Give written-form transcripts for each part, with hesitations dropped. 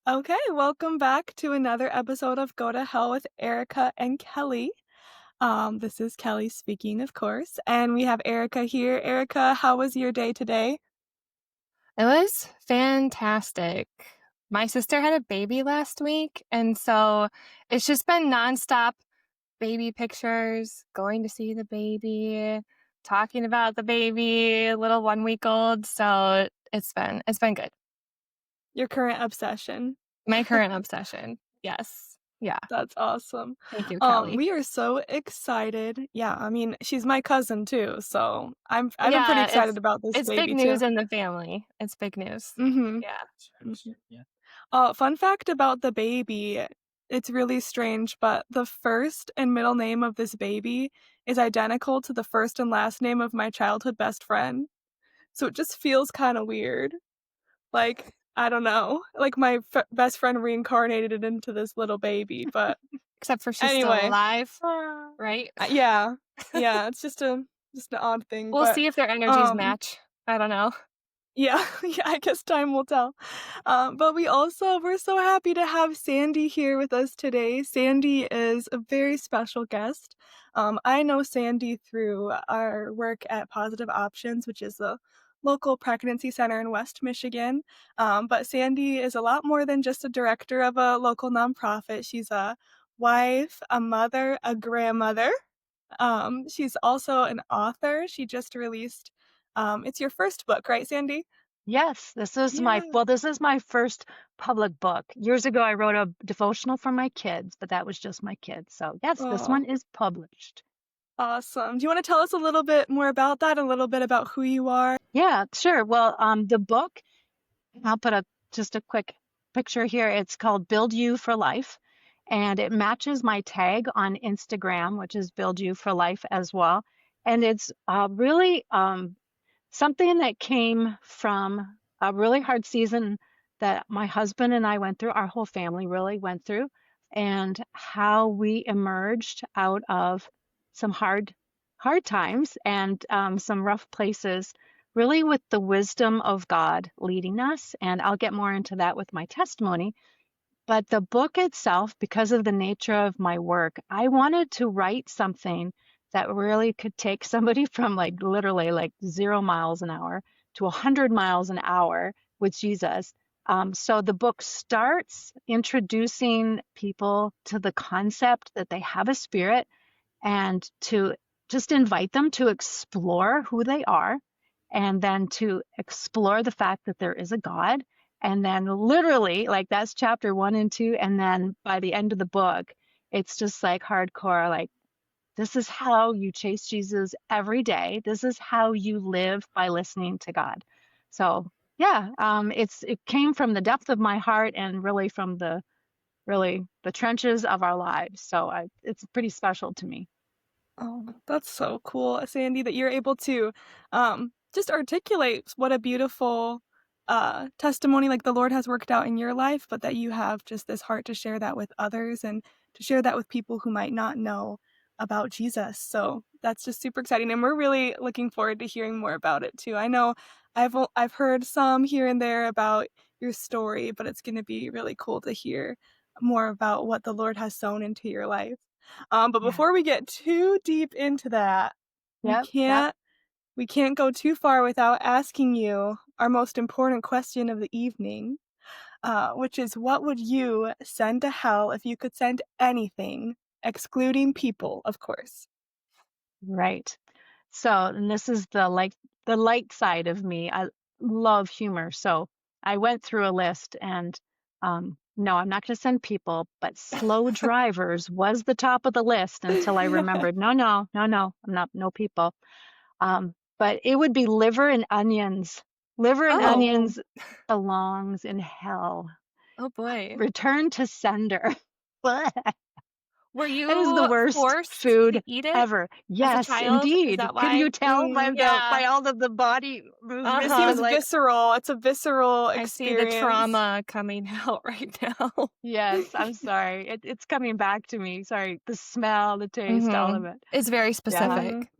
Okay, welcome back to another episode of Go to Hell with Erica and Kelly. This is Kelly speaking, of course, and we have Erica here. Erica, how was your day today? It was fantastic. My sister had a baby last week, and so it's just been nonstop baby pictures, going to see the baby, talking about the baby, little 1 week old. So it's been good. Your current obsession. My current obsession. Yes. Yeah. That's awesome. Thank you, Kelly. We are so excited. Yeah, I mean, she's my cousin too, so I'm pretty Yeah, excited about this it's big baby news too. in the family. It's big news. Mhm. Yeah. Mhm. Fun fact about the baby, it's really strange, but the first and middle name of this baby is identical to the first and last name of my childhood best friend. So it just feels kind of weird. Like, I don't know. Like my best friend reincarnated it into this little baby, but Except for she's still anyway, alive, right? yeah. Yeah, it's just an odd thing, We'll but see if their energies um match. I don't know. yeah, yeah, I guess time will tell. But we're so happy to have Sandy here with us today. Sandy is a very special guest. I know Sandy through our work at Positive Options, which is a local pregnancy center in West Michigan. But Sandy is a lot more than just a director of a local nonprofit. She's a wife, a mother, a grandmother. She's also an author. She just released it's your first book, right, Sandy? Yes, Yeah. this is my first public book. Years ago, I wrote a devotional for my kids, but that was just my kids. So yes, this Oh, one is published. awesome. Do you wanna tell us a little bit more about that, a little bit about who you are? Yeah, sure. Well, the book, I'll put just a quick picture here. It's called Build You for Life, and it matches my tag on Instagram, which is Build You for Life as well. And it's really something that came from a really hard season that my husband and I went through, our whole family really went through, and how we emerged out of some hard times and some rough places, really with the wisdom of God leading us. And I'll get more into that with my testimony. But the book itself, because of the nature of my work, I wanted to write something that really could take somebody from like literally like 0 miles an hour to 100 miles an hour with Jesus. So the book starts introducing people to the concept that they have a spirit and to just invite them to explore who they are and then to explore the fact that there is a God. And then literally, like that's chapter 1 and 2. And then by the end of the book, it's just like hardcore, like, this is how you chase Jesus every day. This is how you live by listening to God. So yeah, it came from the depth of my heart and really from the trenches of our lives. So it's pretty special to me. Oh, that's so cool, Sandy, that you're able to, just articulate what a beautiful, testimony, like, the Lord has worked out in your life, but that you have just this heart to share that with others and to share that with people who might not know about Jesus, so that's just super exciting, and we're really looking forward to hearing more about it too. I know I've heard some here and there about your story, but it's gonna be really cool to hear more about what the Lord has sown into your life. But Yeah. before we get too deep into that, we Yep. Yep. can't we can't go too far without asking you our most important question of the evening, which is what would you send to hell if you could send anything, excluding people, of course? Right. So, and this is the light side of me. I love humor. So I went through a list and no, I'm not going to send people, but slow drivers was the top of the list until I remembered, no, I'm not, no people. But it would be liver and onions. Liver and Oh. onions belongs in hell. Oh boy. Return to sender. Were That is the you worst forced to food eat it ever. as a Yes, child? Is indeed. that Can why? you tell by Yeah. by all of the body It movements seems and Uh-huh. like, visceral. It's a visceral I see the experience. trauma coming out right now. yes, I'm sorry. It's coming back to me. Sorry. The smell, the taste, all of Mhm. it. It's very Yeah. Mhm. specific.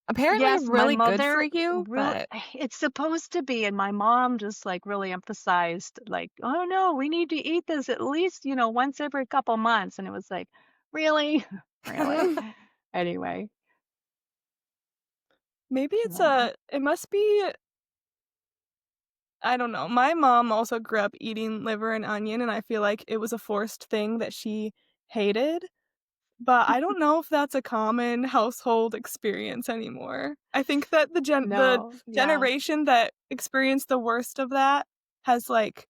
Apparently Yes, my really good for mother you, really, but it's supposed to be, and my mom just like really emphasized, like, oh no, we need to eat this at least, once every couple months. And it was like, really? Really? Anyway, Maybe so, it must be, I don't know. My mom also grew up eating liver and onion, and I feel like it was a forced thing that she hated, but I don't know if that's a common household experience anymore. I think that the no, yeah. generation that experienced the worst of that has, like,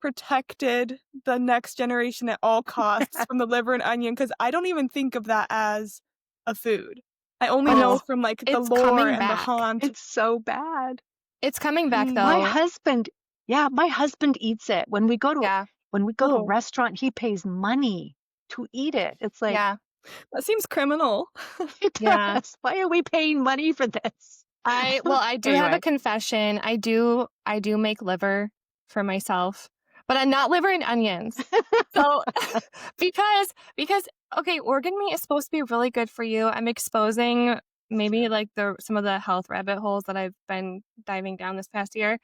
protected the next generation at all costs from the liver and onion, because I don't even think of that as a food. I only know Oh, from, like, the it's lore coming and the back. haunt. it's so bad. It's coming back My Mm, though. husband, yeah, my husband eats it. Yeah. When we go to a oh, restaurant, he pays money to eat it. It's like, Yeah. that seems criminal. it Yeah. does. Why are we paying money for this? I do have a Anyway. confession. I do make liver for myself, but I'm not liver and onions. So because okay, organ meat is supposed to be really good for you. I'm exposing maybe like some of the health rabbit holes that I've been diving down this past year.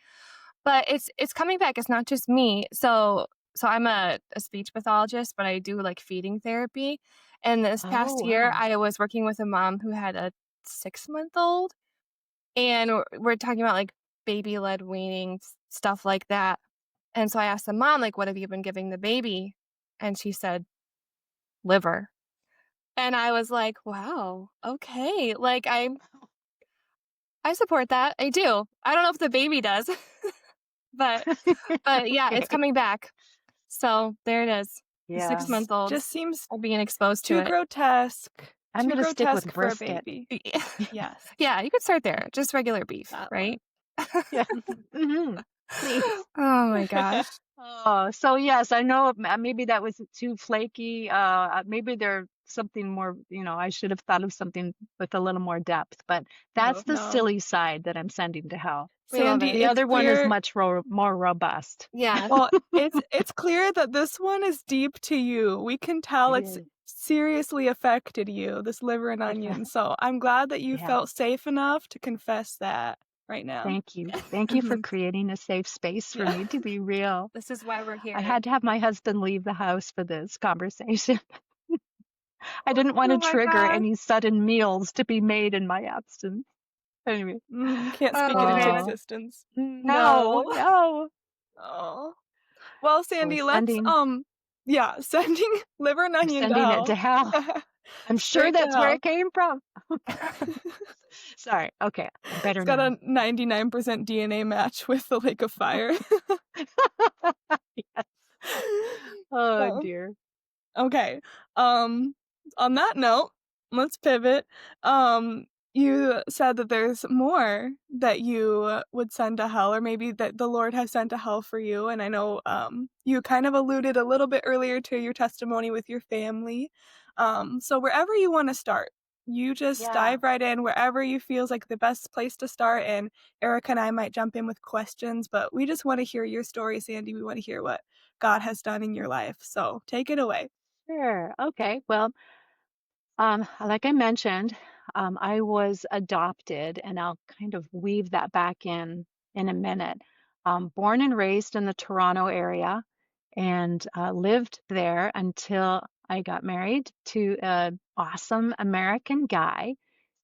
But it's coming back. It's not just me. So I'm a speech pathologist, but I do like feeding therapy. And this Oh, past year wow. I was working with a mom who had a 6-month old, and we're talking about like baby led weaning, stuff like that. And so I asked the mom, like, what have you been giving the baby? And she said, liver. And I was like, wow, okay. Like I support that. I do. I don't know if the baby does, but yeah, it's Okay. coming back. So there it is. The six Yeah. This month olds just seems are being exposed to too it. grotesque. I'm Too gonna stick with grotesque for a brisket. baby. Yes, Yeah, you could start there. Just regular beef, that one. right? Yeah. Please. Oh my gosh. Oh, so yes, I know maybe that was too flaky. Maybe there's something more, I should have thought of something with a little more depth, but that's Oh, the no. silly side that I'm sending to hell. We love Sandy, it. The it's other one is clear. much more robust. Yeah. Well, it's clear that this one is deep to you. We can tell It it's is. seriously affected you, this liver and It onion. So I'm glad that you Yeah. felt safe enough to confess that right now. Thank you. Thank you for Mhm. creating a safe space for Yeah. me to be real. This is why we're I here. had to have my husband leave the house for this conversation. I didn't want to Oh my trigger gosh. any sudden meals to be made in my absence. Anyway. Can't speak it into Okay. Oh, existence. no, No. no. Oh. Well, So we're Sandy, let's yeah, sending liver and we're onion to sending it to hell. hell. I'm sure Straight to that's where hell. it came from. Sorry. Okay, I'm better It's got now. a 99% DNA match with the Lake of Fire. Yes. Oh Oh. dear. Okay. Um, on that note, let's pivot. You said that there's more that you would send to hell, or maybe that the Lord has sent to hell for you. And I know you kind of alluded a little bit earlier to your testimony with your family. So wherever you want to start, you just Yeah. dive right in wherever you feels like the best place to start. And Erica and I might jump in with questions, but we just want to hear your story, Sandy. We want to hear what God has done in your life. So take it away. Sure. Okay. Well, like I mentioned, I was adopted, and I'll kind of weave that back in a minute. Born and raised in the Toronto area, and lived there until I got married to an awesome American guy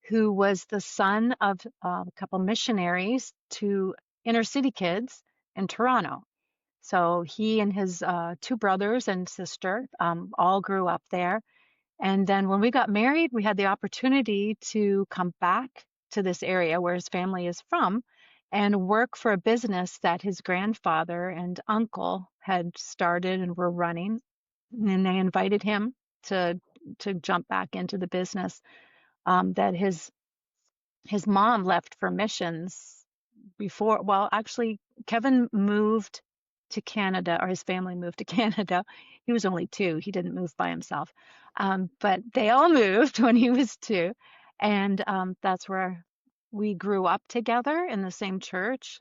who was the son of a couple missionaries to inner city kids in Toronto. So he and his two brothers and sister all grew up there. And then when we got married, we had the opportunity to come back to this area where his family is from and work for a business that his grandfather and uncle had started and were running. And they invited him to jump back into the business that his mom left for missions before. Well, actually, Kevin moved to Canada, or his family moved to Canada. He was only 2. He didn't move by himself. But they all moved when he was 2. And that's where we grew up together in the same church.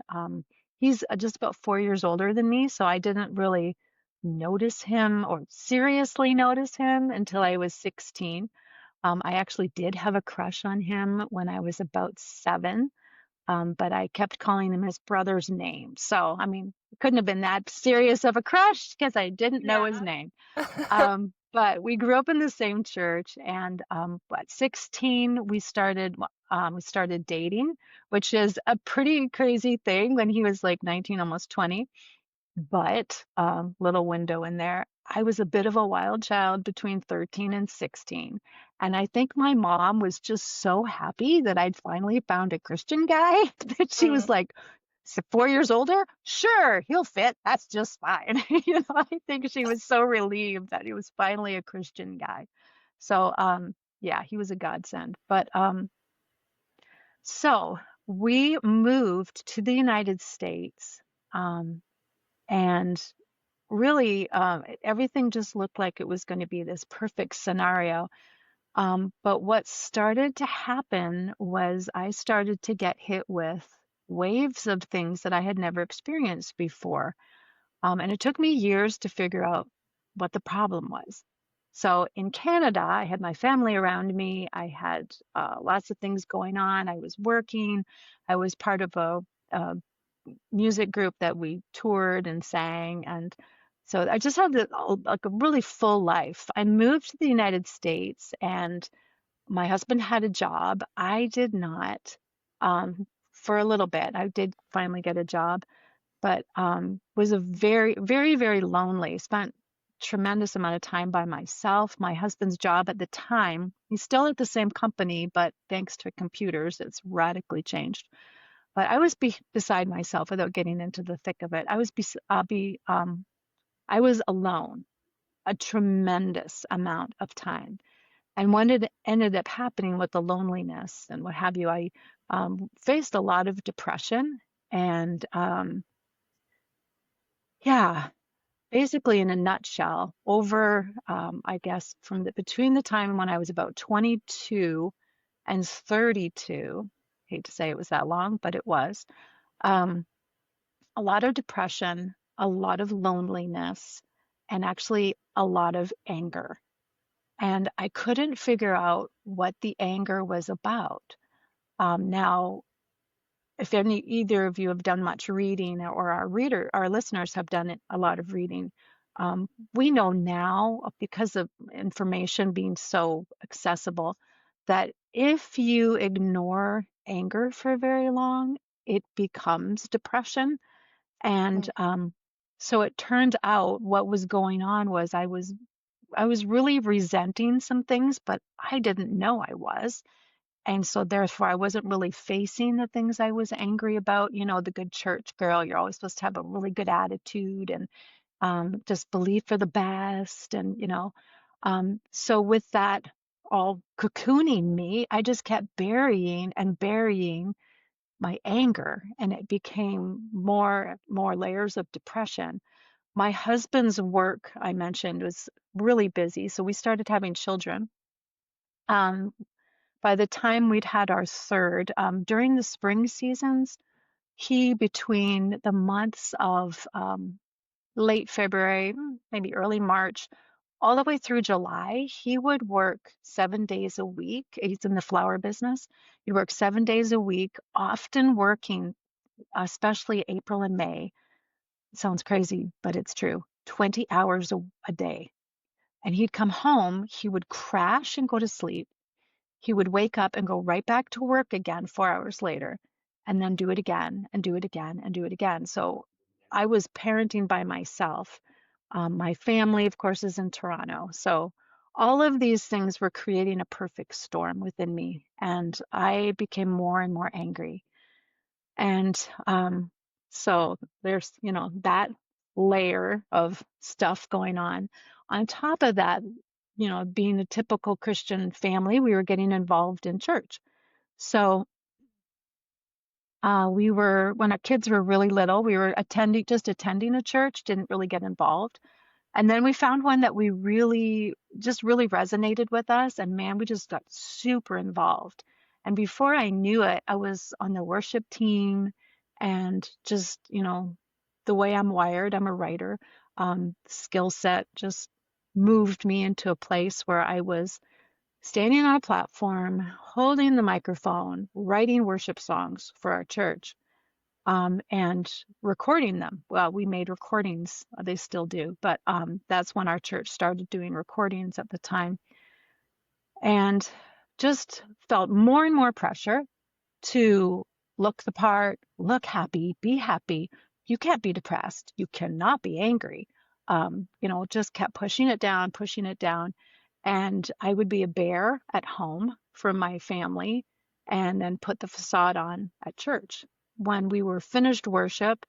He's just about 4 years older than me, so I didn't really notice him or seriously notice him until I was 16. I actually did have a crush on him when I was about 7, but I kept calling him his brother's name. So, I mean, it couldn't have been that serious of a crush because I didn't know his Yeah. name. But we grew up in the same church, and at 16 we started dating, which is a pretty crazy thing when he was like 19, almost 20. But little window in there. I was a bit of a wild child between 13 and 16. And I think my mom was just so happy that I'd finally found a Christian guy that she was Mm. like, "So 4 years older? Sure, he'll fit. That's just fine." I think she was so relieved that he was finally a Christian guy. So, yeah, he was a godsend. But so we moved to the United States. And really, everything just looked like it was going to be this perfect scenario. But what started to happen was I started to get hit with waves of things that I had never experienced before. And it took me years to figure out what the problem was. So in Canada, I had my family around me. I had lots of things going on. I was working. I was part of a music group that we toured and sang. And so I just had like a really full life. I moved to the United States and my husband had a job. I did not, for a little bit. I did finally get a job, but was a very lonely. Spent tremendous amount of time by myself. My husband's job at the time, he's still at the same company, but thanks to computers, it's radically changed. But I was beside myself without getting into the thick of it. I was alone a tremendous amount of time. And when it ended up happening with the loneliness and what have you, I faced a lot of depression and yeah, basically in a nutshell, over I guess between the time when I was about 22 and 32, hate to say it was that long, but it was. Um, a lot of depression, a lot of loneliness, and actually a lot of anger. And I couldn't figure out what the anger was about. Now, if either of you have done much reading or our listeners have done a lot of reading, we know now because of information being so accessible that if you ignore anger for very long, it becomes depression. And Mm. so it turned out what was going on was I was really resenting some things, but I didn't know I was. And so therefore I wasn't really facing the things I was angry about. You know, the good church girl, you're always supposed to have a really good attitude and just believe for the best. And, so with that all cocooning me, I just kept burying and burying my anger, and it became more layers of depression. My husband's work, I mentioned, was really busy, so we started having children. Um, by the time we'd had our third, during the spring seasons, between the months of late February, maybe early March, all the way through July, he would work 7 days a week. He's in the flower business. He'd work 7 days a week, often working, especially April and May. It sounds crazy, but it's true. 20 hours a day. And he'd come home, he would crash and go to sleep. He would wake up and go right back to work again 4 hours later, and then do it again and do it again and do it again. So I was parenting by myself. My family, of course, is in Toronto. So all of these things were creating a perfect storm within me. And I became more and more angry. And so there's, that layer of stuff going on. On top of that, being a typical Christian family, we were getting involved in church. So when our kids were really little, we were just attending a church, didn't really get involved. And then we found one that really resonated with us. And man, we just got super involved. And before I knew it, I was on the worship team and just, the way I'm wired, I'm a writer, skill set just moved me into a place where I was standing on a platform, holding the microphone, writing worship songs for our church, and recording them. Well, we made recordings. They still do, but that's when our church started doing recordings at the time. And just felt more and more pressure to look the part, look happy, be happy. You can't be depressed. You cannot be angry. Just kept pushing it down, pushing it down. And I would be a bear at home from my family and then put the facade on at church. When we were finished worship,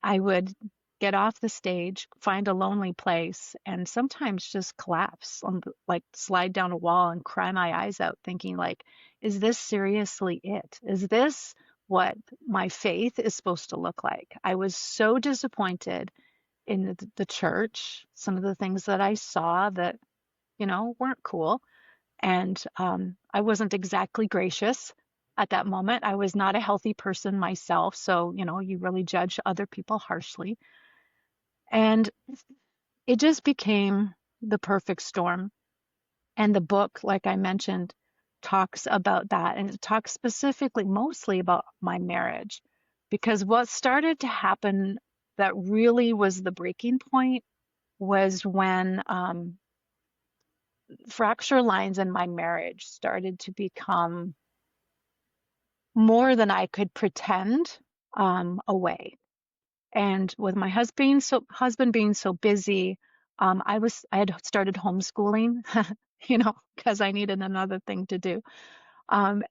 I would get off the stage, find a lonely place, and sometimes just collapse, like slide down a wall and cry my eyes out, thinking like, is this seriously it? Is this what my faith is supposed to look like? I was so disappointed in the church, some of the things that I saw that, weren't cool. And I wasn't exactly gracious at that moment. I was not a healthy person myself. So, you really judge other people harshly. And it just became the perfect storm. And the book, like I mentioned, talks about that. And it talks specifically, mostly about my marriage. Because what started to happen that really was the breaking point was when fracture lines in my marriage started to become more than I could pretend away. And with my husband being so busy, I had started homeschooling, because I needed another thing to do. And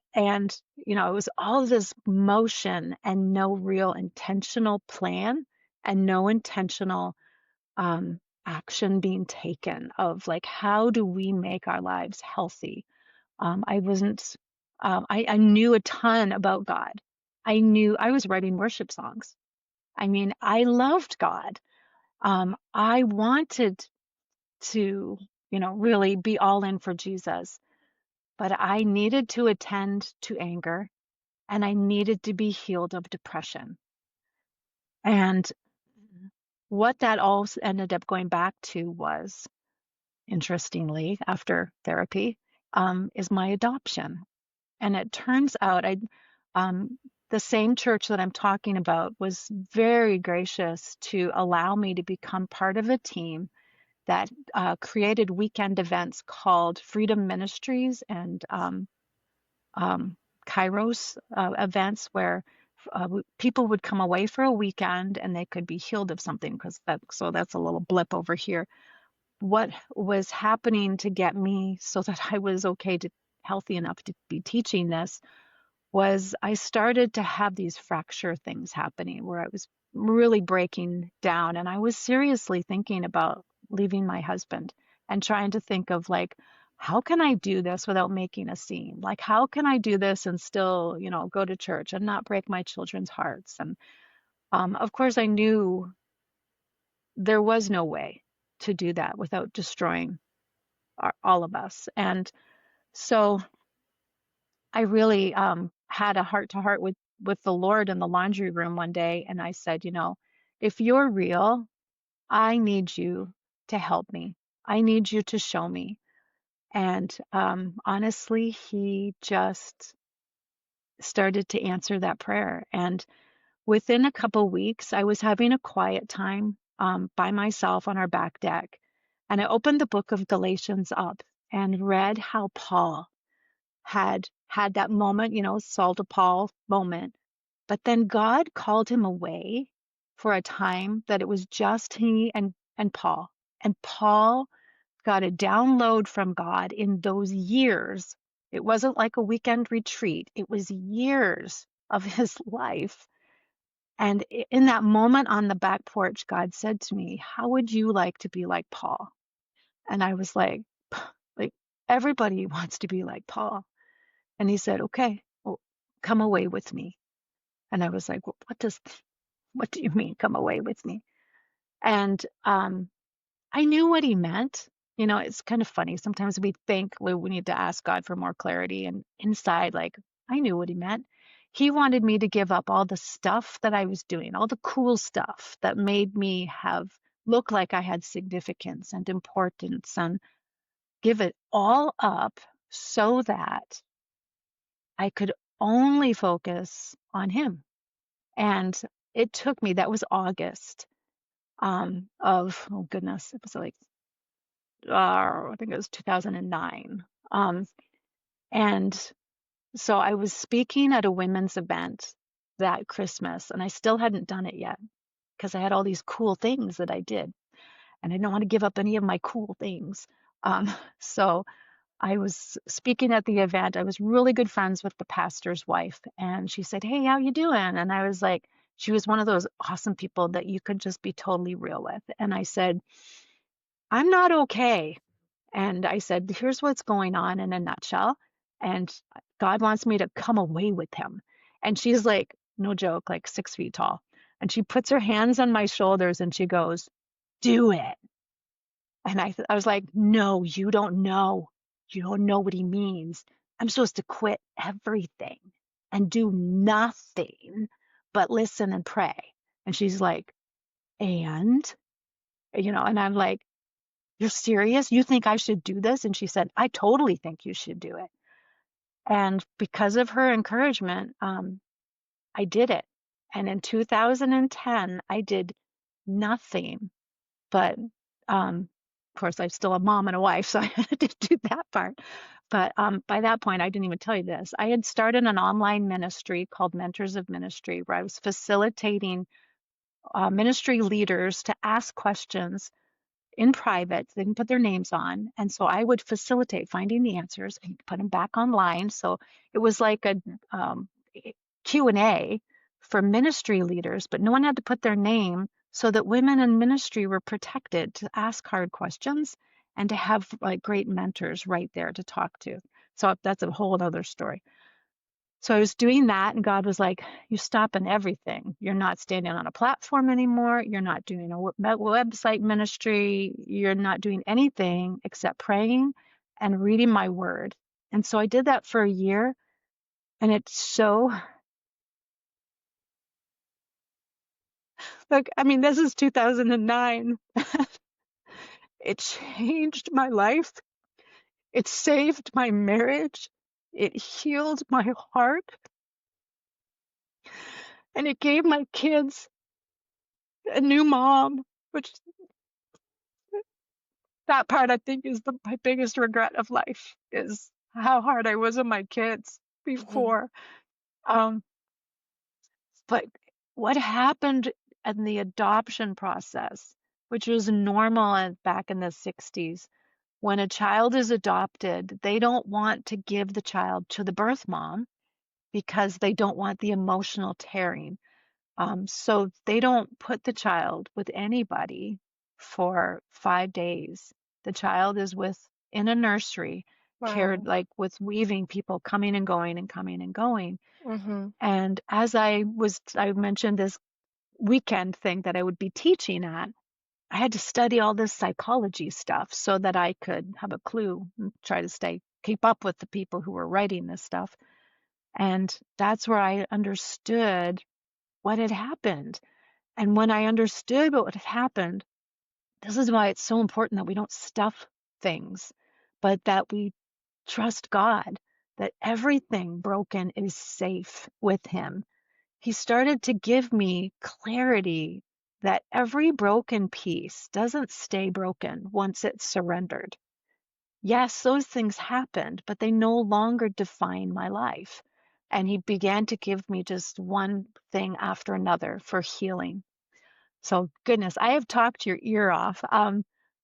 it was all this motion and no real intentional plan and no intentional action being taken of like, how do we make our lives healthy? I wasn't, I knew a ton about God. I was writing worship songs. I mean, I loved God. I wanted to, really be all in for Jesus, but I needed to attend to anger and I needed to be healed of depression. And what that all ended up going back to was, interestingly, after therapy, is my adoption. And it turns out the same church that I'm talking about was very gracious to allow me to become part of a team that created weekend events called Freedom Ministries and Kairos events where people would come away for a weekend and they could be healed of something so that's a little blip over here. What was happening to get me so that I was healthy enough to be teaching this was I started to have these fracture things happening where I was really breaking down and I was seriously thinking about leaving my husband and trying to think of like, how can I do this without making a scene? Like, how can I do this and still, go to church and not break my children's hearts? And of course, I knew there was no way to do that without destroying all of us. And so I really had a heart to heart with the Lord in the laundry room one day, and I said, if you're real, I need you to help me. I need you to show me. And honestly, he just started to answer that prayer. And within a couple weeks, I was having a quiet time by myself on our back deck, and I opened the book of Galatians up and read how Paul had that moment, Saul to Paul moment. But then God called him away for a time that it was just he and Paul. And Paul got a download from God in those years. It wasn't like a weekend retreat, it was years of his life. And in that moment on the back porch, God said to me, how would you like to be like Paul? And I was like everybody wants to be like Paul. And he said, okay, well, come away with me. And I was like, well, what do you mean come away with me? And I knew what he meant. It's kind of funny. Sometimes we think we need to ask God for more clarity. And inside, like, I knew what he meant. He wanted me to give up all the stuff that I was doing, all the cool stuff that made me look like I had significance and importance, and give it all up so that I could only focus on him. And it took me, that was August of, oh goodness, it was like, I think it was 2009. And so I was speaking at a women's event that Christmas, and I still hadn't done it yet because I had all these cool things that I did, and I didn't want to give up any of my cool things. So I was speaking at the event. I was really good friends with the pastor's wife, and she said, "Hey, how you doing?" And I was like, she was one of those awesome people that you could just be totally real with. And I said, "I'm not okay." And I said, "Here's what's going on in a nutshell. And God wants me to come away with him." And she's like, no joke, like 6 feet tall. And she puts her hands on my shoulders and she goes, "Do it." And I was like, "No, you don't know. You don't know what he means. I'm supposed to quit everything and do nothing but listen and pray." And she's like, and I'm like, "You're serious? You think I should do this?" And she said, "I totally think you should do it." And because of her encouragement, I did it. And in 2010, I did nothing but, of course, I'm still a mom and a wife, so I had to do that part. But by that point, I didn't even tell you this. I had started an online ministry called Mentors of Ministry, where I was facilitating ministry leaders to ask questions in private. They can put their names on. And so I would facilitate finding the answers and put them back online. So it was like a um, Q&A for ministry leaders, but no one had to put their name so that women in ministry were protected to ask hard questions and to have like great mentors right there to talk to. So that's a whole other story. So I was doing that, and God was like, "You're stopping everything. You're not standing on a platform anymore. You're not doing a website ministry. You're not doing anything except praying and reading my word." And so I did that for a year, and it's so, like, I mean, this is 2009. It changed my life. It saved my marriage. It healed my heart, and it gave my kids a new mom, which that part I think is my biggest regret of life, is how hard I was on my kids Mhm. before. Um, but what happened in the adoption process, which was normal back in the 60s, when a child is adopted, they don't want to give the child to the birth mom because they don't want the emotional tearing. So they don't put the child with anybody for 5 days. The child is in a nursery, cared Wow. like with weaving people coming and going and coming and going. Mhm. And as I mentioned this weekend thing that I would be teaching at, I had to study all this psychology stuff so that I could have a clue and try to keep up with the people who were writing this stuff. And that's where I understood what had happened. And when I understood what had happened, this is why it's so important that we don't stuff things, but that we trust God, that everything broken is safe with Him. He started to give me clarity that every broken piece doesn't stay broken once it's surrendered. Yes, those things happened, but they no longer define my life. And He began to give me just one thing after another for healing. So, goodness, I have talked your ear off.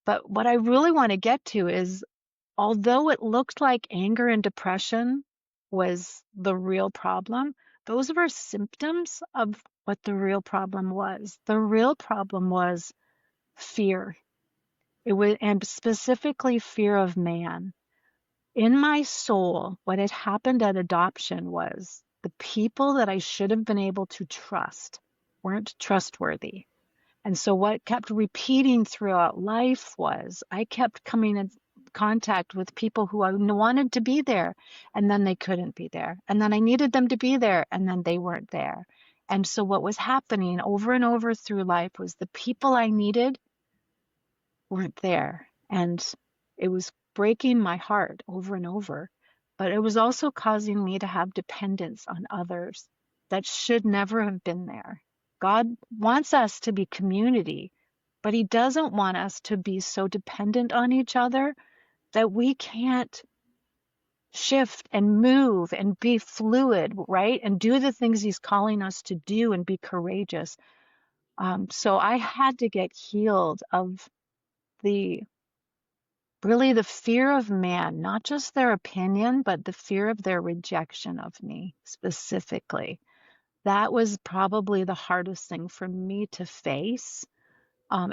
But what I really want to get to is, although it looked like anger and depression was the real problem, those were symptoms of what the real problem was. The real problem was fear. It was, and specifically fear of man. In my soul, what had happened at adoption was the people that I should have been able to trust weren't trustworthy. And so what kept repeating throughout life was I kept coming in contact with people who I wanted to be there, and then they couldn't be there. And then I needed them to be there, and then they weren't there. And so what was happening over and over through life was the people I needed weren't there. And it was breaking my heart over and over. but it was also causing me to have dependence on others that should never have been there. God wants us to be community, but He doesn't want us to be so dependent on each other that we can't shift and move and be fluid, right? And do the things He's calling us to do and be courageous. So I had to get healed of the really the fear of man, not just their opinion, but the fear of their rejection of me specifically. That was probably the hardest thing for me to face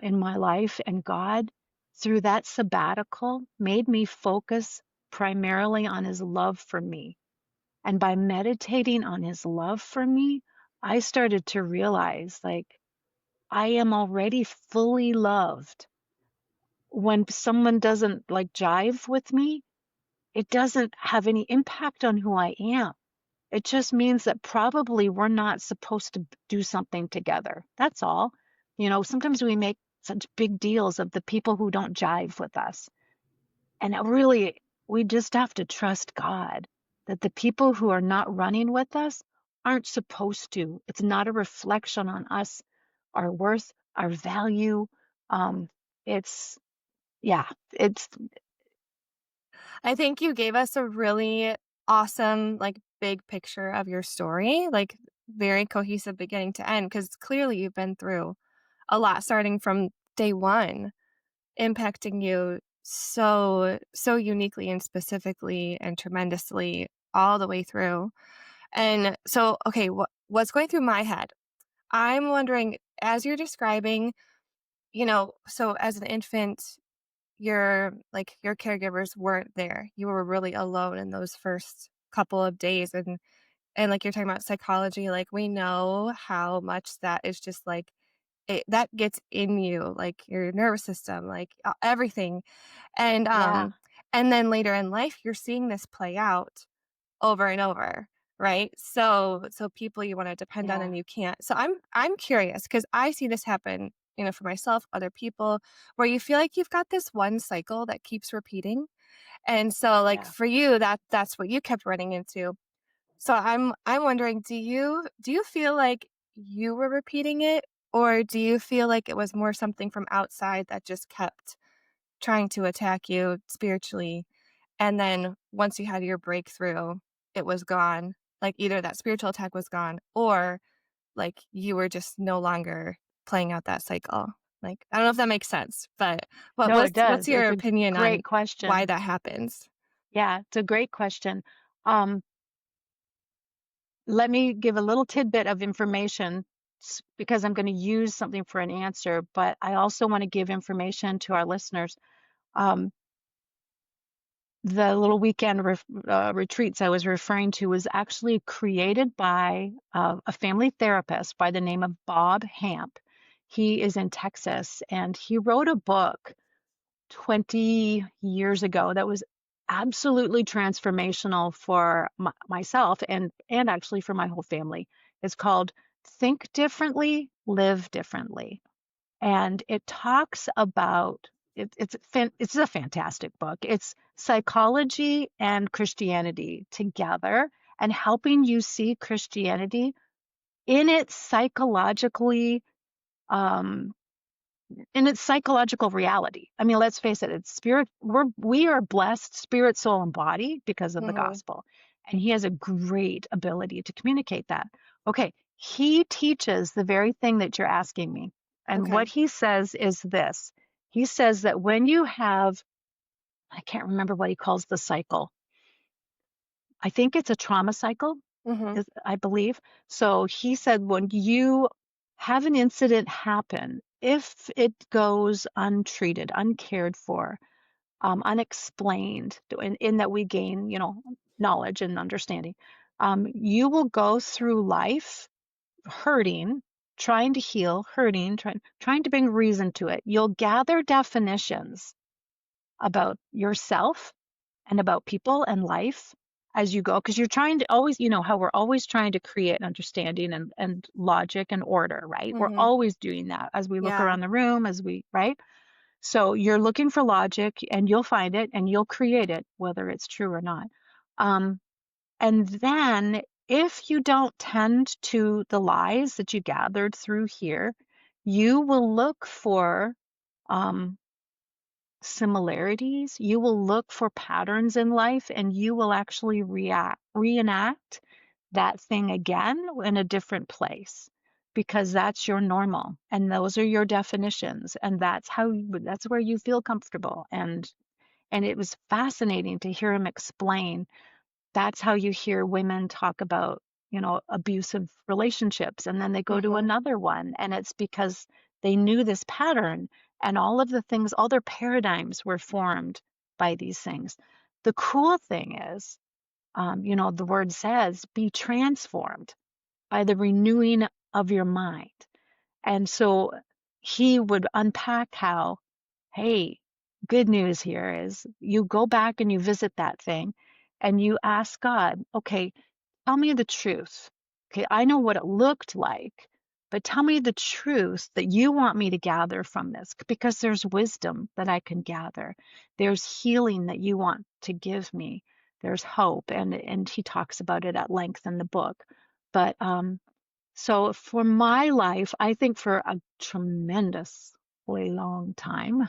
in my life. And God, through that sabbatical, made me focus primarily on His love for me. And by meditating on His love for me, I started to realize like I am already fully loved. When someone doesn't like jive with me, it doesn't have any impact on who I am. It just means that probably we're not supposed to do something together. That's all. Sometimes we make such big deals of the people who don't jive with us. And really, we just have to trust God that the people who are not running with us aren't supposed to. It's not a reflection on us, our worth, our value. Um, it's, yeah, it's, I think you gave us a really awesome, like, big picture of your story, like, very cohesive beginning to end, because clearly you've been through a lot starting from day one, impacting you so uniquely and specifically and tremendously all the way through. And so, okay, what's going through my head? I'm wondering, as you're describing, so as an infant, your caregivers weren't there. You were really alone in those first couple of days, and like you're talking about psychology, like we know how much that is just like that gets in you, like your nervous system, like everything. And yeah, and then later in life you're seeing this play out over and over, right? So people you want to depend on yeah, and you can't. So I'm curious because I see this happen, for myself, other people, where you feel like you've got this one cycle that keeps repeating. And so like yeah. for you that's what you kept running into. So I'm wondering, do you feel like you were repeating it, or do you feel like it was more something from outside that just kept trying to attack you spiritually, and then once you had your breakthrough, it was gone? Like either that spiritual attack was gone, or like you were just no longer playing out that cycle. Like I don't know if that makes sense, but No, it what's does. your It's a opinion on great why question. that happens? Yeah, it's a great question. Um, Let me give a little tidbit of information because I'm going to use something for an answer, but I also want to give information to our listeners. Um, the little weekend retreats I was referring to was actually created by a family therapist by the name of Bob Hamp. He is in Texas and he wrote a book 20 years ago that was absolutely transformational for myself and actually for my whole family. It's called Think Differently, Live Differently. And it talks about it's a fantastic book. It's psychology and Christianity together and helping you see Christianity in its psychologically um, in its psychological reality. I mean, let's face it, it's spirit. We are blessed spirit, soul, and body because of the Mhm. gospel. And he has a great ability to communicate that. Okay, he teaches the very thing that you're asking me. And Okay. what he says is this. He says that when you have, I can't remember what he calls the cycle. I think it's a trauma cycle, Mhm. I believe. So he said when you have an incident happen, if it goes untreated, uncared for, unexplained, in that we gain, knowledge and understanding, you will go through life hurting, trying to heal, hurting, trying to bring reason to it. You'll gather definitions about yourself and about people and life as you go because you're trying to always how we're always trying to create understanding and logic and order, right? We're Mhm. always doing that as we look Yeah. around the room, as we right. So you're looking for logic and you'll find it and you'll create it whether it's true or not. Um, and then if you don't tend to the lies that you gathered through here, you will look for um, similarities. You will look for patterns in life and you will actually reenact that thing again in a different place because that's your normal and those are your definitions and that's where you feel comfortable and it was fascinating to hear him explain that's how you hear women talk about, abusive relationships. And then they go to Mhm. another one. And it's because they knew this pattern and all of the things, all their paradigms were formed by these things. The cool thing is, the word says, be transformed by the renewing of your mind. And so he would unpack how, hey, good news here is you go back and you visit that thing and you ask God, okay, tell me the truth. Okay, I know what it looked like, but tell me the truth that you want me to gather from this because there's wisdom that I can gather. There's healing that you want to give me. There's hope and he talks about it at length in the book. But so for my life, I think for a tremendously long time,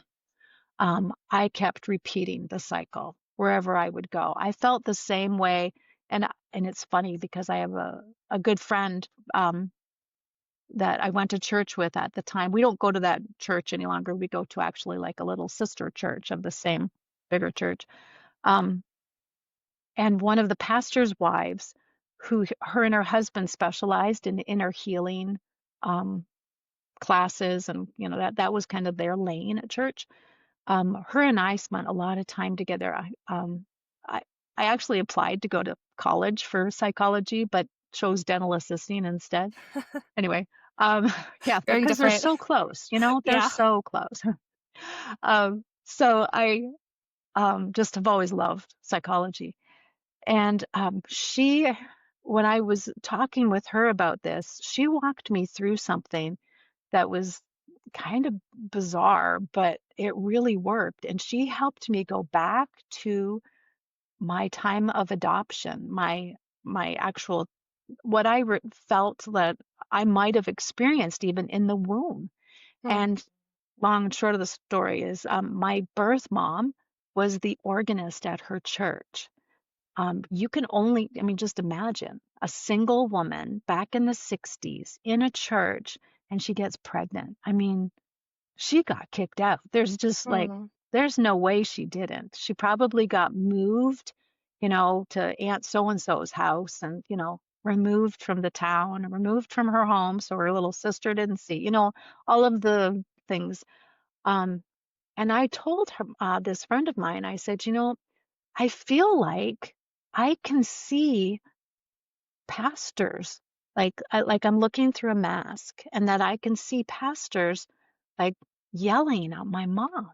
I kept repeating the cycle wherever I would go. I felt the same way, and it's funny because I have a good friend that I went to church with at the time. We don't go to that church any longer. We go to actually like a little sister church of the same bigger church. Um, and one of the pastor's wives, who her and her husband specialized in inner healing um, classes, and that was kind of their lane at church. Her and I spent a lot of time together. I, I actually applied to go to college for psychology, but chose dental assisting instead. Anyway, um, yeah, Very because they're different. so close, they're Yeah. so close. So I just have always loved psychology. And when I was talking with her about this, she walked me through something that was kind of bizarre, but it really worked. And she helped me go back to my time of adoption, my actual what felt that I might have experienced even in the womb. Mm. And long and short of the story is my birth mom was the organist at her church. You can only, I mean, just imagine a single woman back in the 60s in a church and she gets pregnant. I mean, she got kicked out. There's just like, Mm. there's no way she didn't. She probably got moved, to Aunt so and so's house and, removed from the town, removed from her home so her little sister didn't see, all of the things. Um, and I told her, this friend of mine, I said, I feel like I can see pastors, like I'm looking through a mask, and that I can see pastors like yelling at my mom.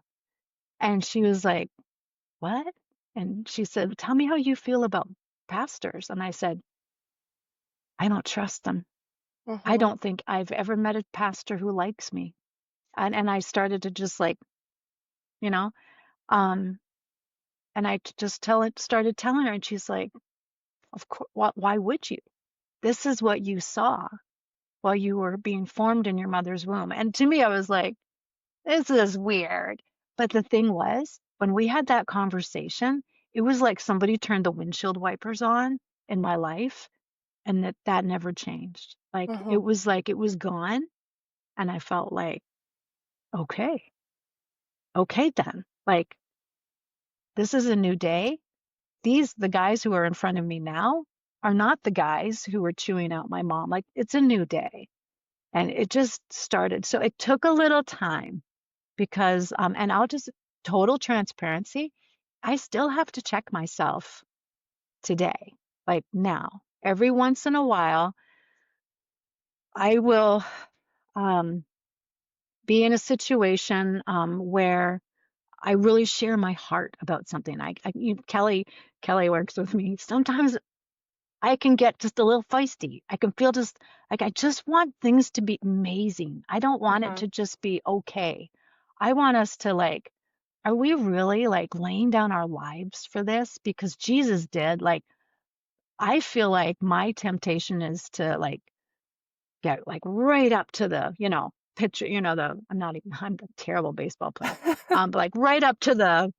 And she was like, "What?" And she said, "Tell me how you feel about pastors." And I said, "I don't trust them. I Mhm. don't think I've ever met a pastor who likes me." And I started to just like, you know, um, and just started telling her, and she's like, "Of course, why would you? This is what you saw while you were being formed in your mother's womb." And to me, I was like, this is weird. But the thing was, when we had that conversation, it was like somebody turned the windshield wipers on in my life, and that never changed. Mhm. Like it was gone, and I felt like, okay, okay then. Like this is a new day. The guys who are in front of me now are not the guys who were chewing out my mom. Like it's a new day. And it just started. So it took a little time because, and I'll just total transparency, I still have to check myself today, like now. Every once in a while, I will um, be in a situation where I really share my heart about something. Kelly works with me. Sometimes I can get just a little feisty. I can feel just like I just want things to be amazing. I don't want it Mhm. to just be okay. I want us to like are we really like laying down our lives for this? Because Jesus did. Like, I feel like my temptation is to like get like right up to the, pitcher, I'm a terrible baseball player. But like right up to the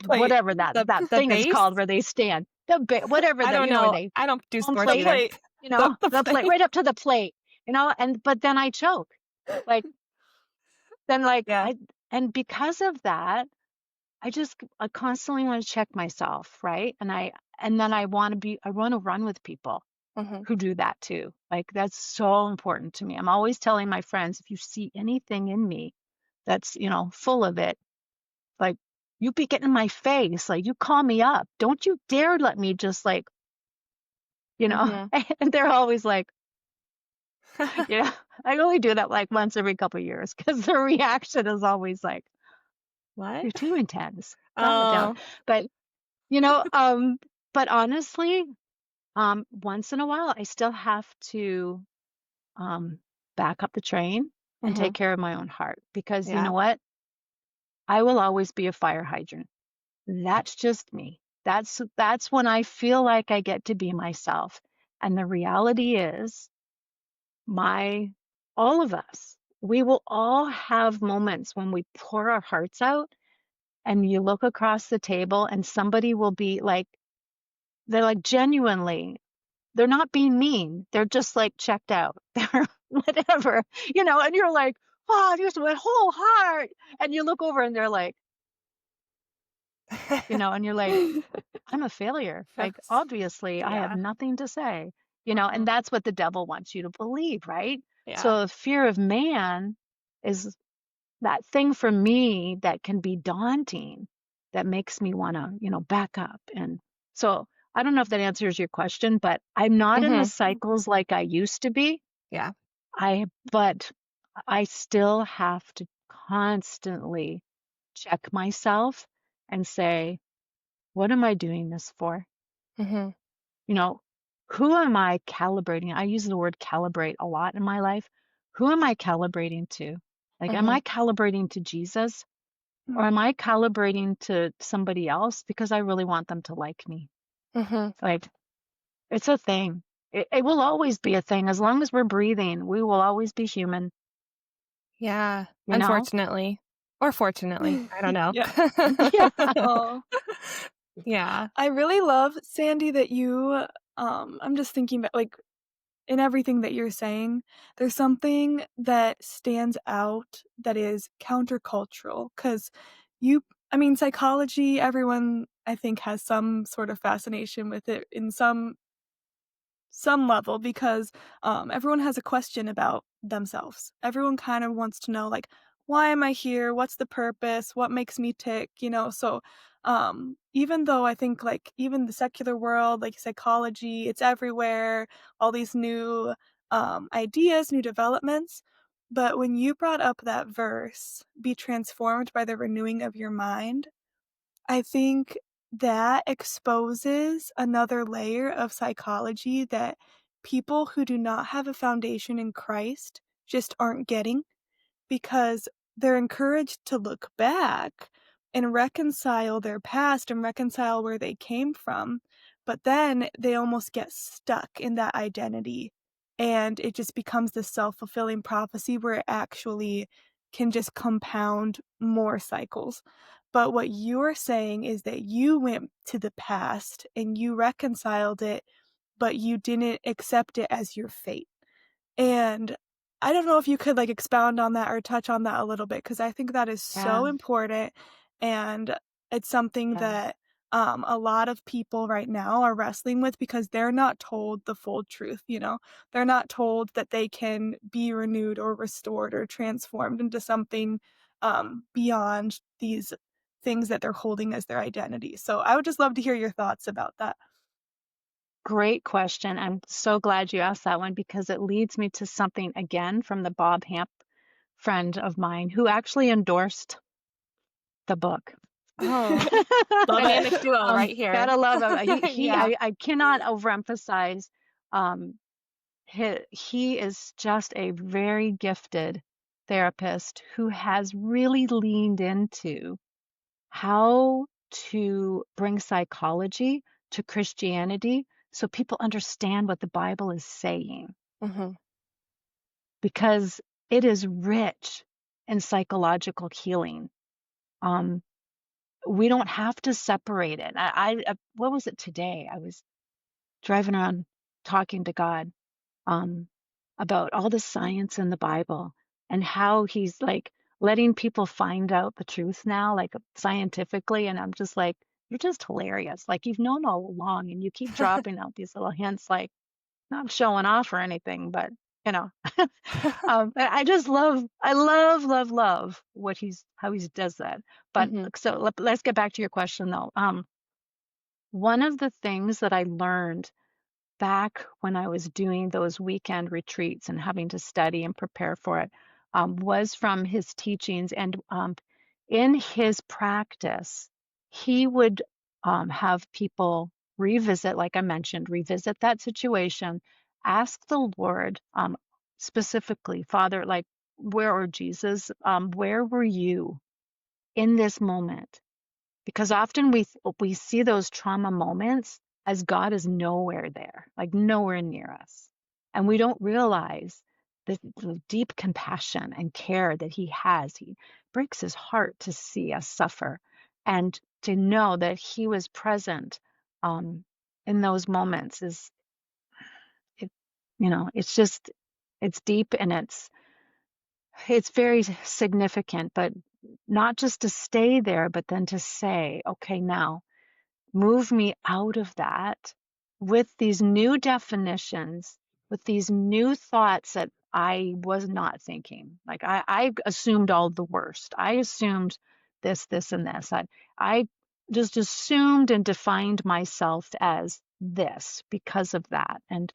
Plate. whatever that The thing is base? called where they stand. Whatever I that, don't where know. they I don't do home sports The plate, either. plate. The the plate plate. right up to the plate, but then I choke. Like then like Yeah. and because of that, I constantly want to check myself, right? And then I want to run with people Mhm. who do that too. Like that's so important to me. I'm always telling my friends, if you see anything in me that's, full of it, like you be getting in my face, like you call me up. Don't you dare let me just like, Mhm. and they're always like, I only do that like once every couple of years because their reaction is always like, What? you're too intense. Calm it down. Oh. But, you know, um, but honestly, once in a while, I still have to um, back up the train and take Mhm. care of my own heart because you Yeah. know what? I will always be a fire hydrant. That's just me. That's when I feel like I get to be myself. And the reality is, my all of us, we will all have moments when we pour our hearts out and you look across the table and somebody will be like, they're like genuinely, they're not being mean. They're just like checked out. They're whatever, and you're like, oh, here's my whole heart. And you look over and they're like, and you're like, I'm a failure. Like, Yes. obviously, I have Yeah. nothing to say, and Mhm. that's what the devil wants you to believe, right? Yeah. So, the fear of man is that thing for me that can be daunting, that makes me want to, back up. And so, I don't know if that answers your question, but I'm not in the Mhm. cycles like I used to be. Yeah. But I still have to constantly check myself and say, what am I doing this for? Mhm. You know, who am I calibrating? I use the word calibrate a lot in my life. Who am I calibrating to? Like, am Mhm. I calibrating to Jesus or Mm. am I calibrating to somebody else because I really want them to like me? Mhm. Like, it's a thing. It will always be a thing. As long as we're breathing, we will always be human, Yeah. you know? Unfortunately. Or fortunately. I don't know. Yeah. Yeah. Oh, Yeah. I really love, Sandy, that you, I'm just thinking about, like, in everything that you're saying, there's something that stands out that is countercultural. Because you I mean, psychology, everyone, I think, has some sort of fascination with it in some level because everyone has a question about themselves. Everyone kind of wants to know, like, why am I here? What's the purpose? What makes me tick? So even though I think, like, even the secular world, like psychology, it's everywhere, all these new ideas, new developments. But when you brought up that verse, be transformed by the renewing of your mind, I think that exposes another layer of psychology that people who do not have a foundation in Christ just aren't getting because they're encouraged to look back and reconcile their past and reconcile where they came from. But then they almost get stuck in that identity. And it just becomes this self fulfilling prophecy where it actually can just compound more cycles. But what you're saying is that you went to the past and you reconciled it, but you didn't accept it as your fate. And I don't know if you could, like, expound on that or touch on that a little bit because I think that is Yeah. so important, and it's something Yeah. that, a lot of people right now are wrestling with because they're not told the full truth. They're not told that they can be renewed or restored or transformed into something, beyond these things that they're holding as their identity. So I would just love to hear your thoughts about that. Great question. I'm so glad you asked that one because it leads me to something again from the Bob Hamp friend of mine who actually endorsed the book. Oh, dynamic duo right here. Gotta love him. He Yeah. I cannot overemphasize. Um, he is just a very gifted therapist who has really leaned into how to bring psychology to Christianity so people understand what the Bible is saying, Mhm. because it is rich in psychological healing. Um, we don't have to separate it. What was it today? I was driving around talking to God um, about all the science in the Bible and how he's like letting people find out the truth now, like scientifically. And I'm just like, you're just hilarious. Like you've known all along and you keep dropping out these little hints, like not showing off or anything, but you know, I just love what how he does that. But Mhm. so let's get back to your question though. One of the things that I learned back when I was doing those weekend retreats and having to study and prepare for it, was from his teachings. And in his practice, he would have people revisit, like I mentioned, revisit that situation, ask the Lord specifically, Father, like, where, or Jesus, where were you in this moment? Because often we see those trauma moments as God is nowhere there, like nowhere near us. And we don't realize the deep compassion and care that he has. He breaks his heart to see us suffer and to know that he was present um, in those moments is it, it's just it's deep and it's very significant, but not just to stay there, but then to say, okay, now move me out of that with these new definitions, with these new thoughts that I was not thinking. Like I assumed all the worst. I assumed this, and this. I just assumed and defined myself as this because of that. And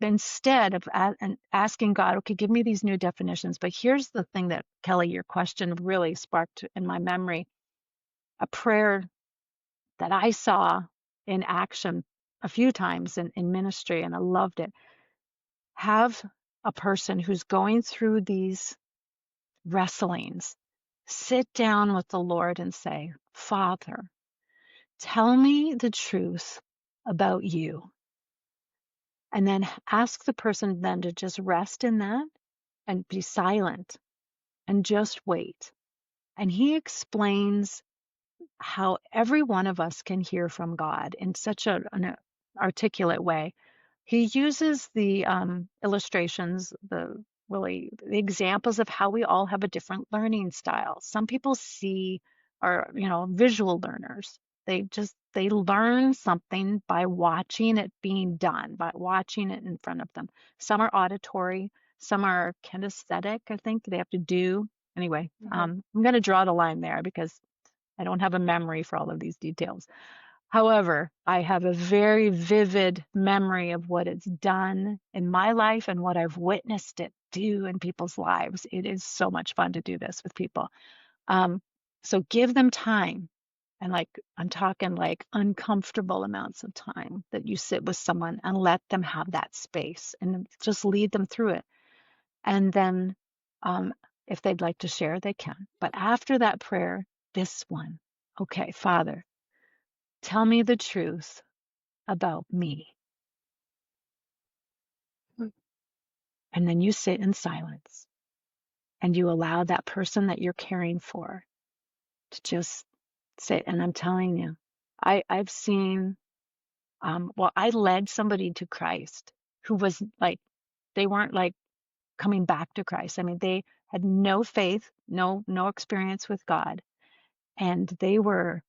instead of and asking God, okay, give me these new definitions. But here's the thing that, Kelly, your question really sparked in my memory, a prayer that I saw in action a few times in ministry, and I loved it. Have a person who's going through these wrestlings sit down with the Lord and say, Father, tell me the truth about you. And then ask the person then to just rest in that and be silent and just wait. And he explains how every one of us can hear from God in such an articulate way. He uses the illustrations, the examples of how we all have a different learning style. Some people are, visual learners. They learn something by watching it being done, by watching it in front of them. Some are auditory, some are kinesthetic, I think they have to do. Anyway, Mhm. I'm going to draw the line there because I don't have a memory for all of these details. However, I have a very vivid memory of what it's done in my life and what I've witnessed it do in people's lives. It is so much fun to do this with people. Um, so give them time. And like, I'm talking like uncomfortable amounts of time that you sit with someone and let them have that space and just lead them through it. And then um, if they'd like to share, they can. But after that prayer, this one, okay, Father, tell me the truth about me. Mm. And then you sit in silence and you allow that person that you're caring for to just sit. And I'm telling you, I've seen, I led somebody to Christ who was like, they weren't like coming back to Christ. I mean, they had no faith, no experience with God, and they were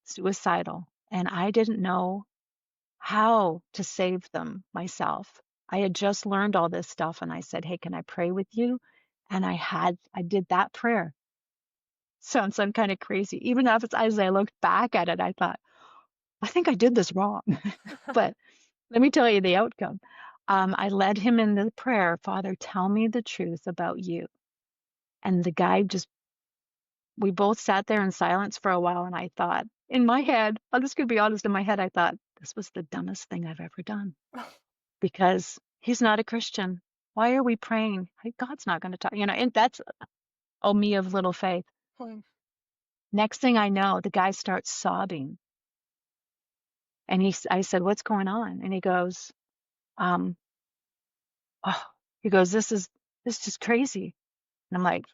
suicidal. And I didn't know how to save them myself. I had just learned all this stuff and I said, "Hey, can I pray with you?" And I did that prayer. Sounds kind of crazy. Even as I looked back at it, I thought, I think I did this wrong. But let me tell you the outcome. I led him in the prayer, Father, tell me the truth about you. And the guy we both sat there in silence for a while. And I thought, in my head, I'm just going to be honest, in my head, I thought, this was the dumbest thing I've ever done, because he's not a Christian. Why are we praying? God's not going to talk, and that's, oh, me of little faith. Hmm. Next thing I know, the guy starts sobbing. And I said, what's going on? And he goes, um, oh, he goes, this is just crazy. And I'm like,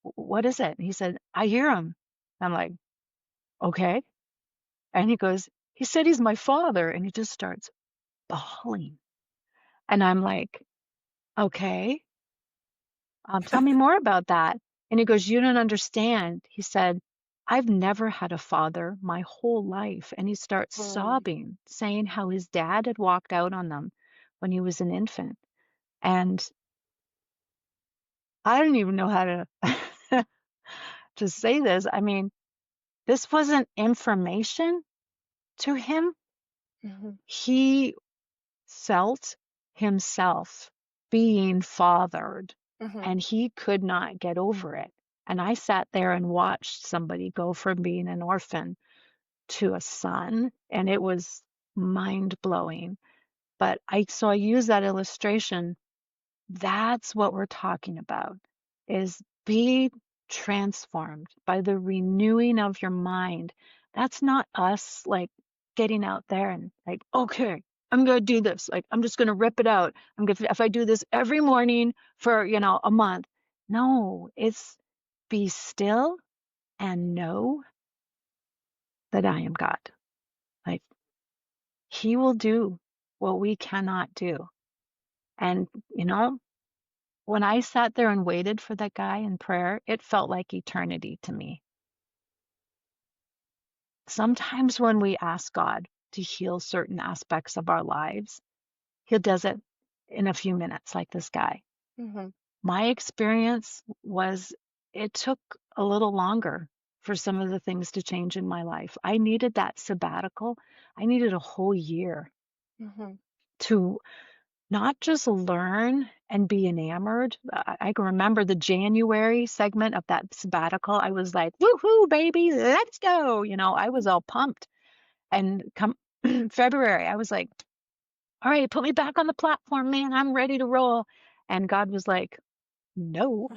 what is it? And he said, I hear him. I'm like, okay. And he goes, he said he's my father. And he just starts bawling. And I'm like, okay, tell me more about that. And he goes, you don't understand. He said, I've never had a father my whole life. And he starts Mm. sobbing, saying how his dad had walked out on them when he was an infant. And I don't even know how to to say this. I mean, this wasn't information to him. Mhm. He felt himself being fathered Mhm. and he could not get over it. And I sat there and watched somebody go from being an orphan to a son, and it was mind blowing. But so I use that illustration. That's what we're talking about, is be transformed by the renewing of your mind. That's not us like getting out there and like, okay, I'm going to do this. Like, I'm just going to rip it out. If I do this every morning for, a month. No, it's be still and know that I am God. Like, He will do what we cannot do. And, when I sat there and waited for that guy in prayer, it felt like eternity to me. Sometimes when we ask God to heal certain aspects of our lives, He does it in a few minutes, like this guy. Mhm. My experience was it took a little longer for some of the things to change in my life. I needed that sabbatical. I needed a whole year Mhm. to not just learn and be enamored. I can remember the January segment of that sabbatical. I was like, woohoo, baby, let's go. I was all pumped. And come February, I was like, all right, put me back on the platform, man. I'm ready to roll. And God was like, no.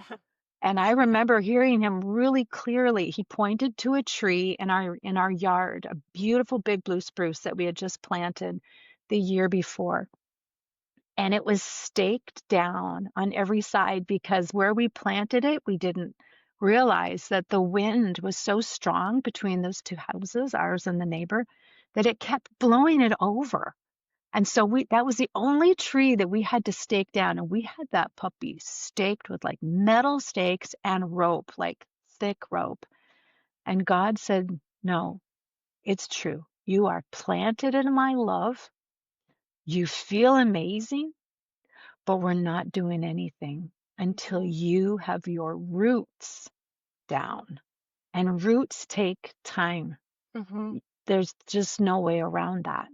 And I remember hearing him really clearly. He pointed to a tree in our yard, a beautiful big blue spruce that we had just planted the year before. And it was staked down on every side because where we planted it, we didn't realize that the wind was so strong between those two houses, ours and the neighbor, that it kept blowing it over. And so that was the only tree that we had to stake down. And we had that puppy staked with like metal stakes and rope, like thick rope. And God said, no, it's true. You are planted in my love. You feel amazing, but we're not doing anything until Mhm. you have your roots down. And roots take time. Mhm. There's just no way around that.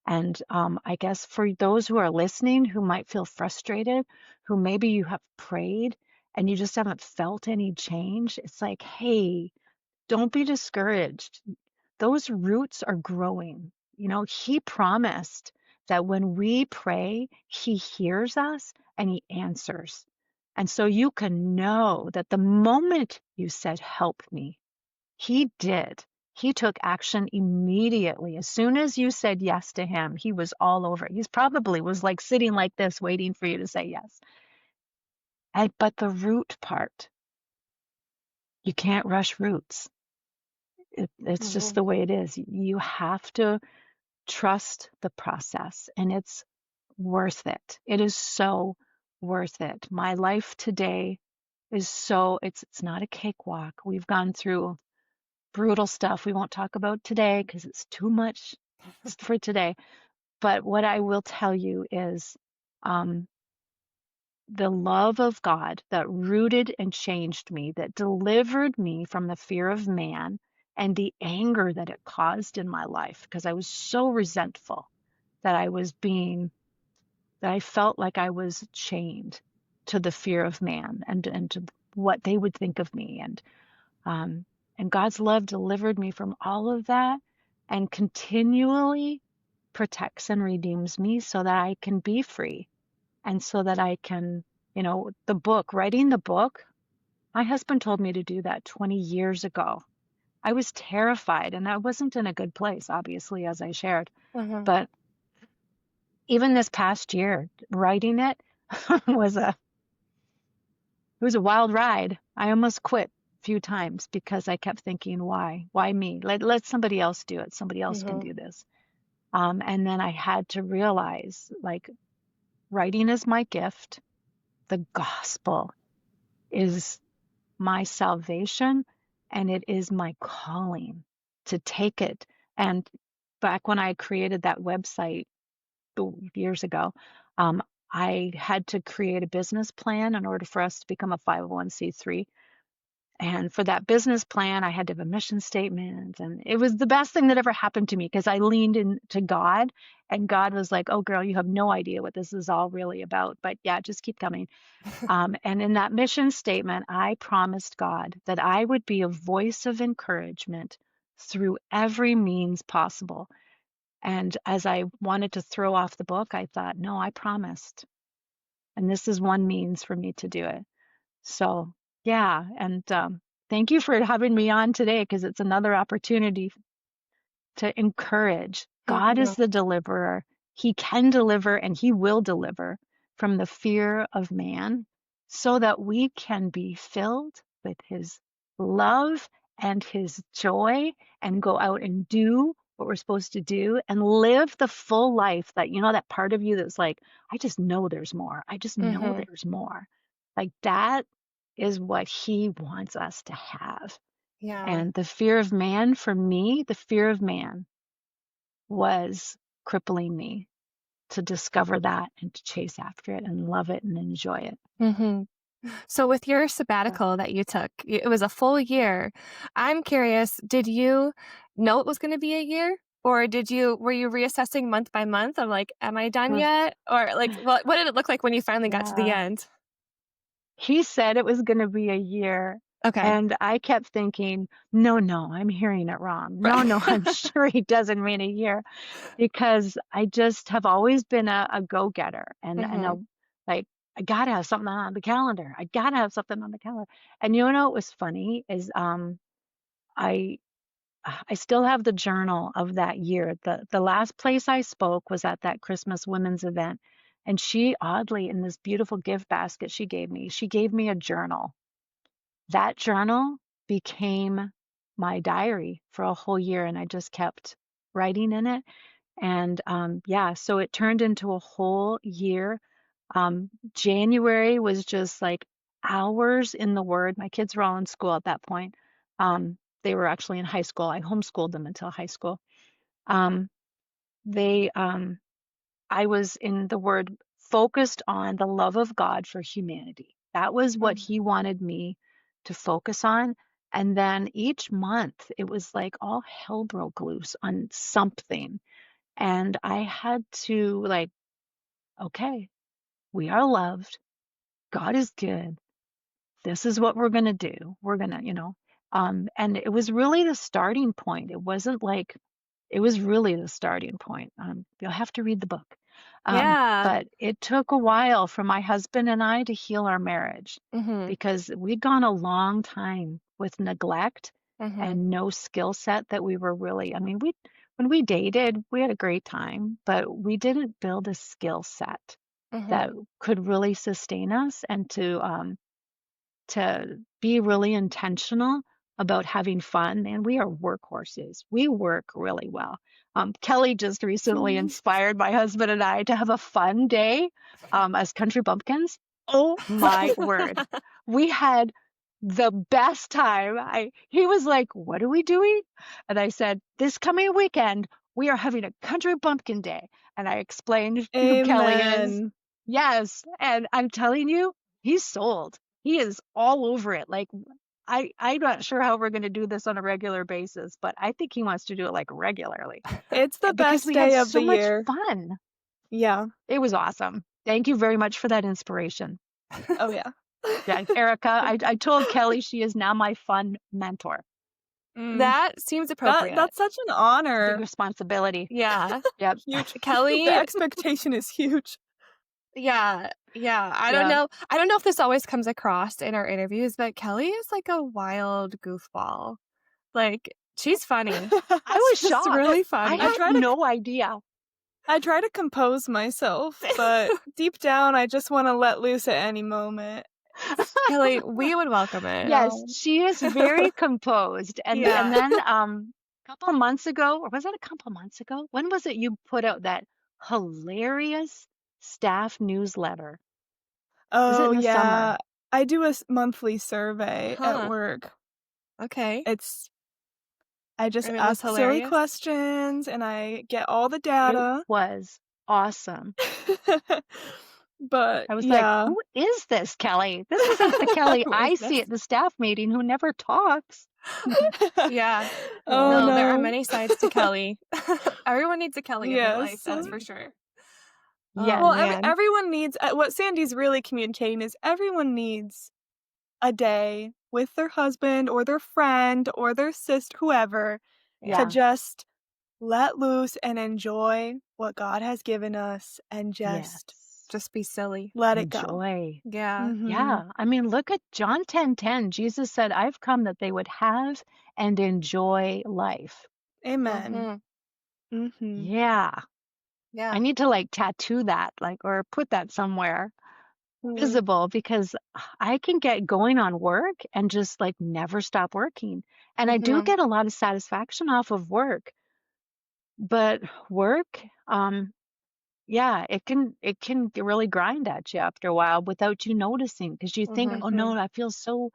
And I guess for those who are listening who might feel frustrated, who maybe you have prayed and you just haven't felt any change, it's like, hey, don't be discouraged. Those roots are growing. He promised that when we pray, He hears us and He answers. And so you can know that the moment you said, help me, He did. He took action immediately. As soon as you said yes to Him, He was all over it. He's probably was like sitting like this, waiting for you to say yes. But the root part, you can't rush roots. It's just Mhm. the way it is. You have to trust the process, and it's worth it. It is so worth it. My life today is it's not a cakewalk. We've gone through brutal stuff we won't talk about today because it's too much for today. But what I will tell you is um, the love of God that rooted and changed me, that delivered me from the fear of man and the anger that it caused in my life because I was so resentful that I felt like I was chained to the fear of man and to what they would think of me. Um, and God's love delivered me from all of that and continually protects and redeems me so that I can be free and so that I can, writing the book, my husband told me to do that 20 years ago. I was terrified, and I wasn't in a good place, obviously, as I shared. Uh-huh. But even this past year, writing it was a it was a wild ride. I almost quit a few times because I kept thinking, why? Why me? Let somebody else do it. Somebody else can Mhm. do this. And then I had to realize, like, writing is my gift. The gospel is my salvation, and it is my calling to take it. And back when I created that website years ago, um, I had to create a business plan in order for us to become a 501c3. And for that business plan, I had to have a mission statement. And it was the best thing that ever happened to me because I leaned into God, and God was like, oh, girl, you have no idea what this is all really about. But yeah, just keep coming. And in that mission statement, I promised God that I would be a voice of encouragement through every means possible. And as I wanted to throw off the book, I thought, no, I promised. And this is one means for me to do it. So, yeah. And thank you for having me on today because it's another opportunity to encourage. God Mhm. is the deliverer. He can deliver and he will deliver from the fear of man so that we can be filled with his love and his joy and go out and do what we're supposed to do and live the full life that, that part of you that's like, I just know there's more. I just know Mhm. there's more. Like that is what he wants us to have. Yeah. And the fear of man, for me, the fear of man was crippling me to discover that and to chase after it and love it and enjoy it. Mhm. So with your So, sabbatical that you took, it was a full year. I'm curious, did you know it was going to be a year? Or were you reassessing month by month of like, am I done mm, yet? Or like, what did it look like when you finally got to the yeah. end? He said it was going to be a year. Okay. And I kept thinking, no, no, I'm hearing it wrong. No, no, I'm sure he doesn't mean a year because I just have always been a go-getter and Mhm. like, I gotta have something on the calendar. I gotta have something on the calendar. And you know what was funny is I I still have the journal of that year. The last place I spoke was at that Christmas women's event. And she oddly, in this beautiful gift basket she gave me a journal. That journal became my diary for a whole year, and I just kept writing in it. And yeah, so it turned into a whole year. January was just like hours in the Word. My kids were all in school at that point. They were actually in high school. I homeschooled them until high school. Um, they, I was in the Word, focused on the love of God for humanity. That was what Mhm. He wanted me to focus on. And then each month, it was like all hell broke loose on something. And I had to, like, okay, we are loved. God is good. This is what we're going to do. We're going to, and it was really the starting point. It wasn't like, it was really the starting point. You'll have to read the book. Yeah. But it took a while for my husband and I to heal our marriage Mhm. because we'd gone a long time with neglect Mhm. and no skill set that we were really, I mean, when we dated, we had a great time, but we didn't build a skill set that Mhm. could really sustain us and to be really intentional about having fun. And we are workhorses. We work really well. Kelly just recently inspired my husband and I to have a fun day as country bumpkins. Oh my word. We had the best time. He was like, "What are we doing?" And I said, "This coming weekend, we are having a country bumpkin day." And I explained who Kelly is. Amen. Yes, and I'm telling you, he's sold. He is all over it. Like I'm not sure how we're going to do this on a regular basis, but I think he wants to do it like regularly It's the because best we had day of so the much year. fun. Yeah. It was awesome. Thank you very much for that inspiration. Oh, yeah. Yeah, Erica, I told Kelly she is now my fun mentor. Mm. That seems That appropriate. that's such an It's a big honor. responsibility. Yeah. Yep. Huge. The Kelly, expectation is huge. yeah, yeah. I don't Yeah. know. I don't know if this always comes across in our interviews, but Kelly is like a wild goofball. Like, she's funny. I was She's shocked. really I funny. had no idea. I try to compose myself, but deep down, I just wanna let loose at any moment. Kelly, we would welcome it. Yes, she is very composed. And Yeah. then a couple of months ago, or was it a couple of months ago? When was it you put out that hilarious staff newsletter? Was it Oh, in the summer? yeah. I do a monthly survey at Huh. work. Okay. It's I just And it was ask silly hilarious? questions, and I get all the It data. was awesome. But, I was like, yeah. who is this Kelly? This isn't the Kelly Who is I see this? at the staff meeting who never talks. Yeah. Oh, No, there are no. many sides to Kelly. Everyone needs a Kelly in their life, Yes. that's for sure. Yes, Well, man. everyone needs what Sandy's really communicating is everyone needs a day with their husband or their friend or their sister, whoever, to Yeah. Yeah. just let loose and enjoy what God has given us and just Yes. Just be silly. let it go. Enjoy. Yeah. Mhm. Yeah. I mean, look at John 10:10. Jesus said, I've come that they would have and enjoy life. Amen. Mhm. Mhm. Yeah. I Yeah. need to like tattoo that, like, or put that somewhere Mm. visible because I can get going on work and just like never stop working. And I do Mhm. get a lot of satisfaction off of work, but work, yeah, it can really grind at you after a while without you noticing because you think, Mhm. oh no, Mhm. I feel so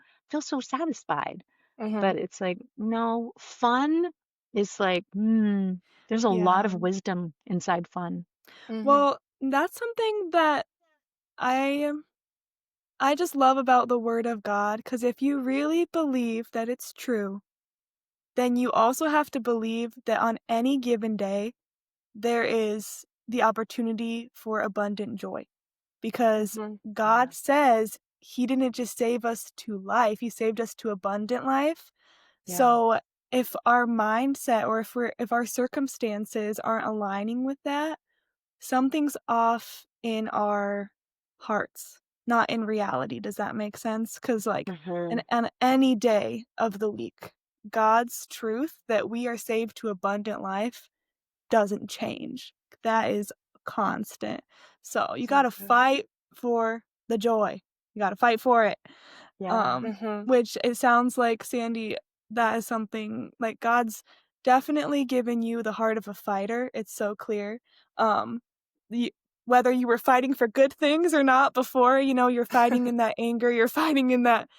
satisfied. Mhm. But it's like, no, fun is like, there's a lot Yeah. of wisdom inside fun. Mhm. Well, that's something that I I just love about the word of God, because if you really believe that it's true, then you also have to believe that on any given day, there is the opportunity for abundant joy. Because Mhm. Yeah. God says He didn't just save us to life, He saved us to abundant life. Yeah. So if our mindset or if our circumstances aren't aligning with that, something's off in our hearts, not in reality. Does that make sense? Because, like, Hmm. on any day of the week, God's truth that we are saved to abundant life doesn't change. That is constant. So you So gotta good. fight for the joy. You gotta fight for it. Yeah. Mhm. Which it sounds like, Sandy, that is something like God's definitely given you the heart of a fighter. It's so clear. Um, the whether you were fighting for good things or not before, you're fighting in that anger, you're fighting in that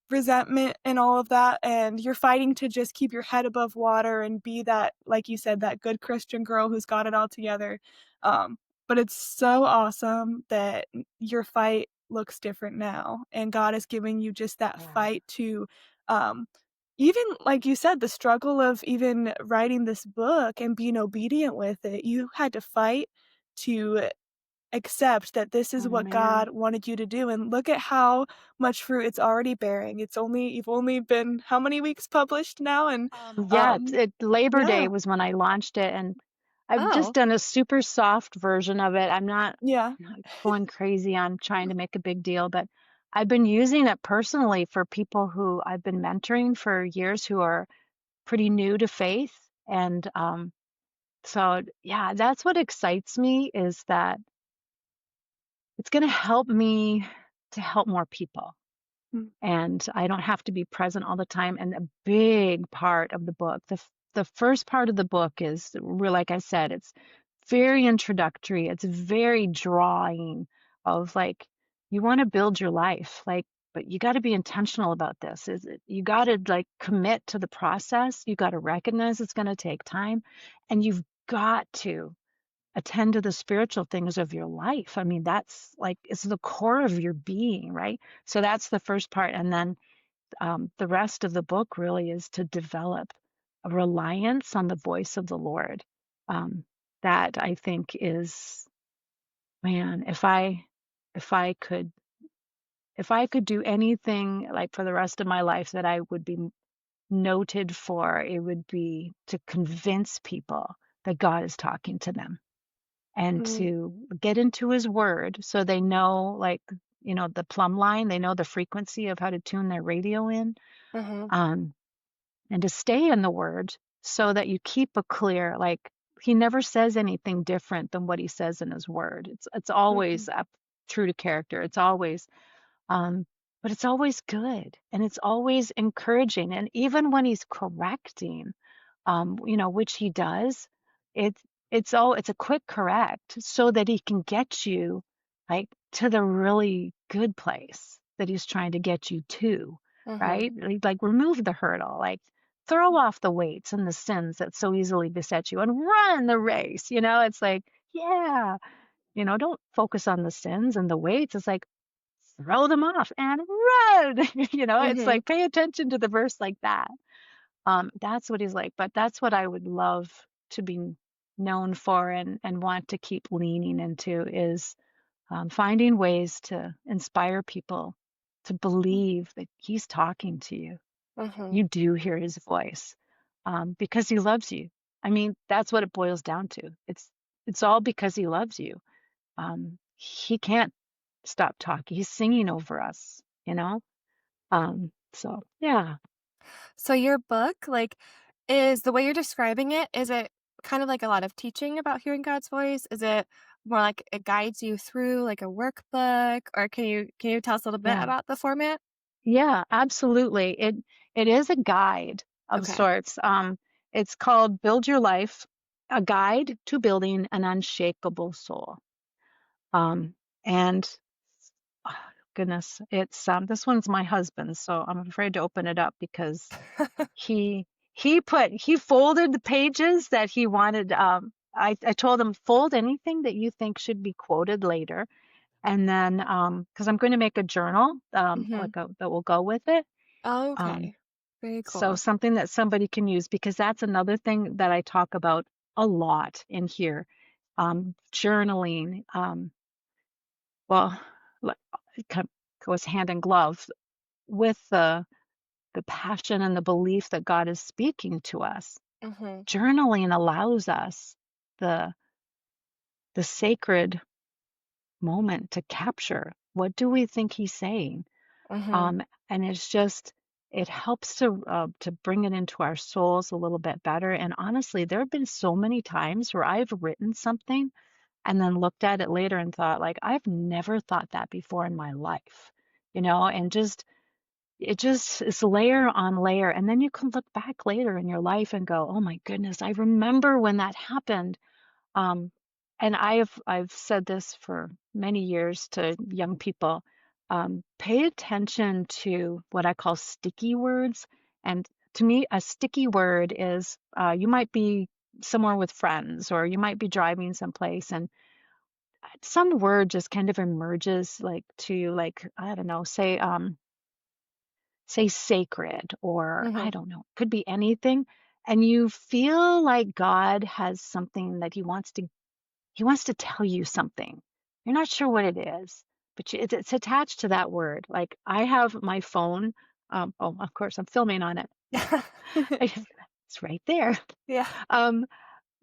resentment and all of that, and you're fighting to just keep your head above water and be that, like you said, that good Christian girl who's got it all together. Um, but it's so awesome that your fight looks different now, and God is giving you just that Yeah. fight to, um, even like you said, the struggle of even writing this book and being obedient with it. You had to fight to accept that this is Oh what man. God wanted you to do, and look at how much fruit it's already bearing. You've only been how many weeks published now? And, Yeah, Labor Day yeah. was when I launched it, and I've just Oh. done a super soft version of it. Yeah. I'm not going crazy on trying to make a big deal, but I've been using it personally for people who I've been mentoring for years who are pretty new to faith. And so, yeah, that's what excites me is that it's going to help me to help more people. Mm, And I don't have to be present all the time. And a big part of the book, the first part of the book is real, like I said, it's very introductory. It's very drawing of like you want to build your life, like, but you got to be intentional about this. You got to like commit to the process. You got to recognize it's going to take time, and you've got to attend to the spiritual things of your life. I mean, that's like it's the core of your being, right? So that's the first part. And then the rest of the book really is to develop a reliance on the voice of the Lord. Um, that I think is, man, if I could do anything like for the rest of my life that I would be noted for, it would be to convince people that God is talking to them and mm, to get into his word so they know, like, the plumb line, they know the frequency of how to tune their radio in. Mhm. Um, and to stay in the word so that you keep a clear, like he never says anything different than what he says in his word. It's Mhm. always up true to character. It's always um, but it's always good and it's always encouraging. And even when he's correcting, which he does, it's it's a quick correct so that he can get you like to the really good place that he's trying to get you to, Mhm. right? Like remove the hurdle, like throw off the weights and the sins that so easily beset you and run the race. It's like, yeah, don't focus on the sins and the weights. It's like throw them off and run. It's Mhm. like pay attention to the verse like that. That's what he's like. But that's what I would love to be known for and want to keep leaning into is finding ways to inspire people to believe that he's talking to you. Mhm. You do hear his voice because he loves you. I mean, that's what it boils down to. It's all because he loves you. He can't stop talking. He's singing over us, you know? So yeah. So your book, like, is the way you're describing it, is it kind of like a lot of teaching about hearing God's voice? Is it more like it guides you through like a workbook? Or can you tell us a little bit Yeah. about the format? Yeah, absolutely. It is a guide of Okay. sorts. It's called Build Your Life, a guide to building an unshakable soul. Um, and oh, goodness, it's this one's my husband's, so I'm afraid to open it up because he he folded the pages that he wanted. I told him fold anything that you think should be quoted later, and then because I'm going to make a journal Mhm. that will go with it. Oh, Um, okay. Very so cool. something that somebody can use because that's another thing that I talk about a lot in here. Journaling, well, like, it goes hand in glove with the passion and the belief that God is speaking to us. Mhm. Journaling allows us the the sacred moment to capture what do we think he's saying. Mhm. And it helps to bring it into our souls a little bit better. And honestly, there have been so many times where I've written something and then looked at it later and thought, like, I've never thought that before in my life, and it just is layer on layer. And then you can look back later in your life and go, oh my goodness, I remember when that happened. Um, and I've said this for many years to young people. Pay attention to what I call sticky words. And to me, a sticky word is you might be somewhere with friends or you might be driving someplace and some word just kind of emerges like to like, I don't know, say sacred or I Mhm. don't know, could be anything. And you feel like God has something that he wants to tell you something. You're not sure what it is, but it's attached to that word. Like I have my phone. Oh, of course, I'm filming on it. It's right there. Yeah. Um,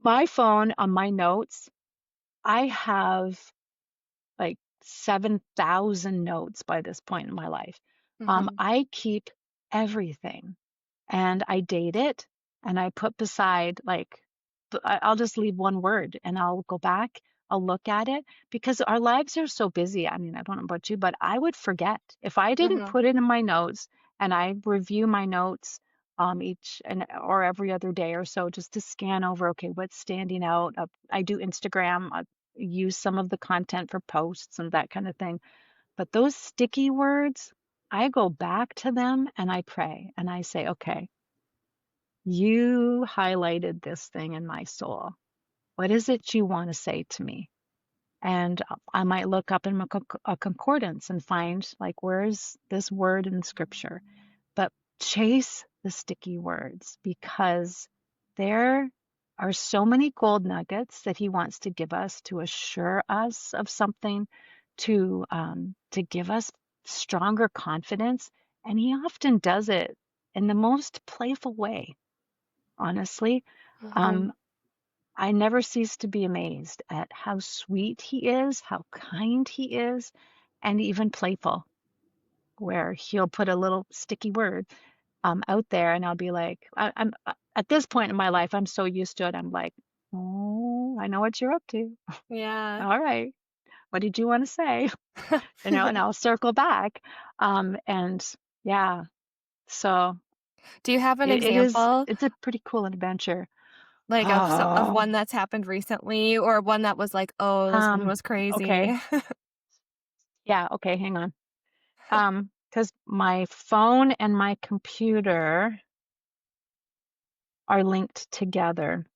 my phone on my notes, I have like 7,000 notes by this point in my life. Mhm. I keep everything and I date it and I put beside like I'll just leave one word and I'll go back, I'll look at it because our lives are so busy. I mean, I don't know about you, but I would forget if I didn't Mhm. put it in my notes and I review my notes each and or every other day or so just to scan over, okay, what's standing out. I do Instagram, I use some of the content for posts and that kind of thing. But those sticky words, I go back to them and I pray and I say, okay, you highlighted this thing in my soul. What is it you want to say to me? And I might look up in a concordance and find, like, where's this word in scripture? But chase the sticky words because there are so many gold nuggets that he wants to give us to assure us of something, to give us stronger confidence. And he often does it in the most playful way, honestly. Mhm. Um, I never cease to be amazed at how sweet he is, how kind he is, and even playful, where he'll put a little sticky word. out there, and I'll be like, I'm at this point in my life, I'm so used to it. I'm like, oh, I know what you're up to. Yeah. All right, what did you want to say? And I'll circle back. And yeah, so Do you have an it is, example, it's a pretty cool adventure. like, of Oh, one that's happened recently or one that was like, "Oh, this one was okay. crazy." Yeah, okay, hang on. Because my phone and my computer are linked together.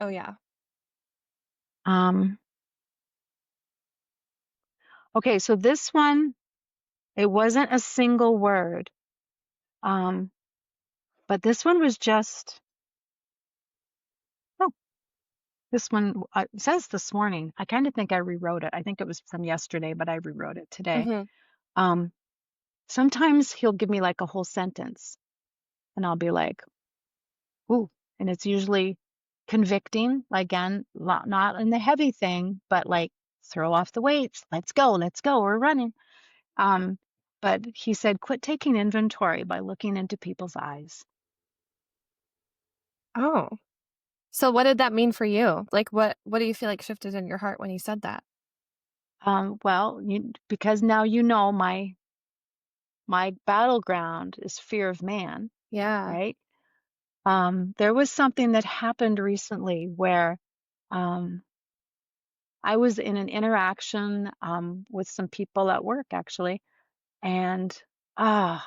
Oh, yeah. Um, okay, so this one, it wasn't a single word. Um, but this one was just, oh, this one it says this morning. I kind of think I rewrote it. I think it was from yesterday, but I rewrote it today. Mhm. Um, Sometimes he'll give me like a whole sentence and I'll be like, ooh, and it's usually convicting, again, not in the heavy thing, but like throw off the weights. Let's go, we're running. Um, but he said, quit taking inventory by looking into people's eyes. Oh. So what did that mean for you? Like, what do you feel like shifted in your heart when you said that? Well, because now you know my battleground is fear of man, Yeah. right? There was something that happened recently where um, I was in an interaction with some people at work, actually, and ah,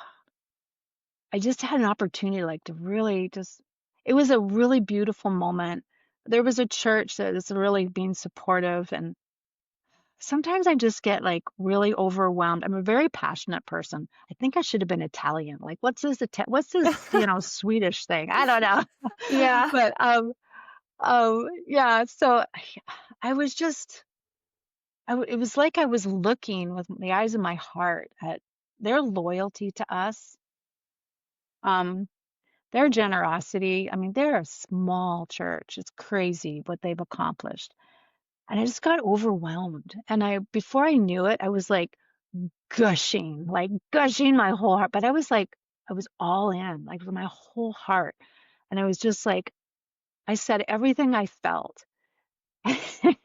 I just had an opportunity, like, to really just. It was a really beautiful moment. There was a church that is really being supportive, and sometimes I just get like really overwhelmed. I'm a very passionate person. I think I should have been Italian. Like, what's this, Swedish thing? I don't know. Yeah. But yeah. So I was just, it was like I was looking with the eyes of my heart at their loyalty to us, um, their generosity. I mean, they're a small church. It's crazy what they've accomplished. And I just got overwhelmed. And before I knew it, I was like gushing my whole heart. But I was all in, like with my whole heart. And I was just like, I said everything I felt.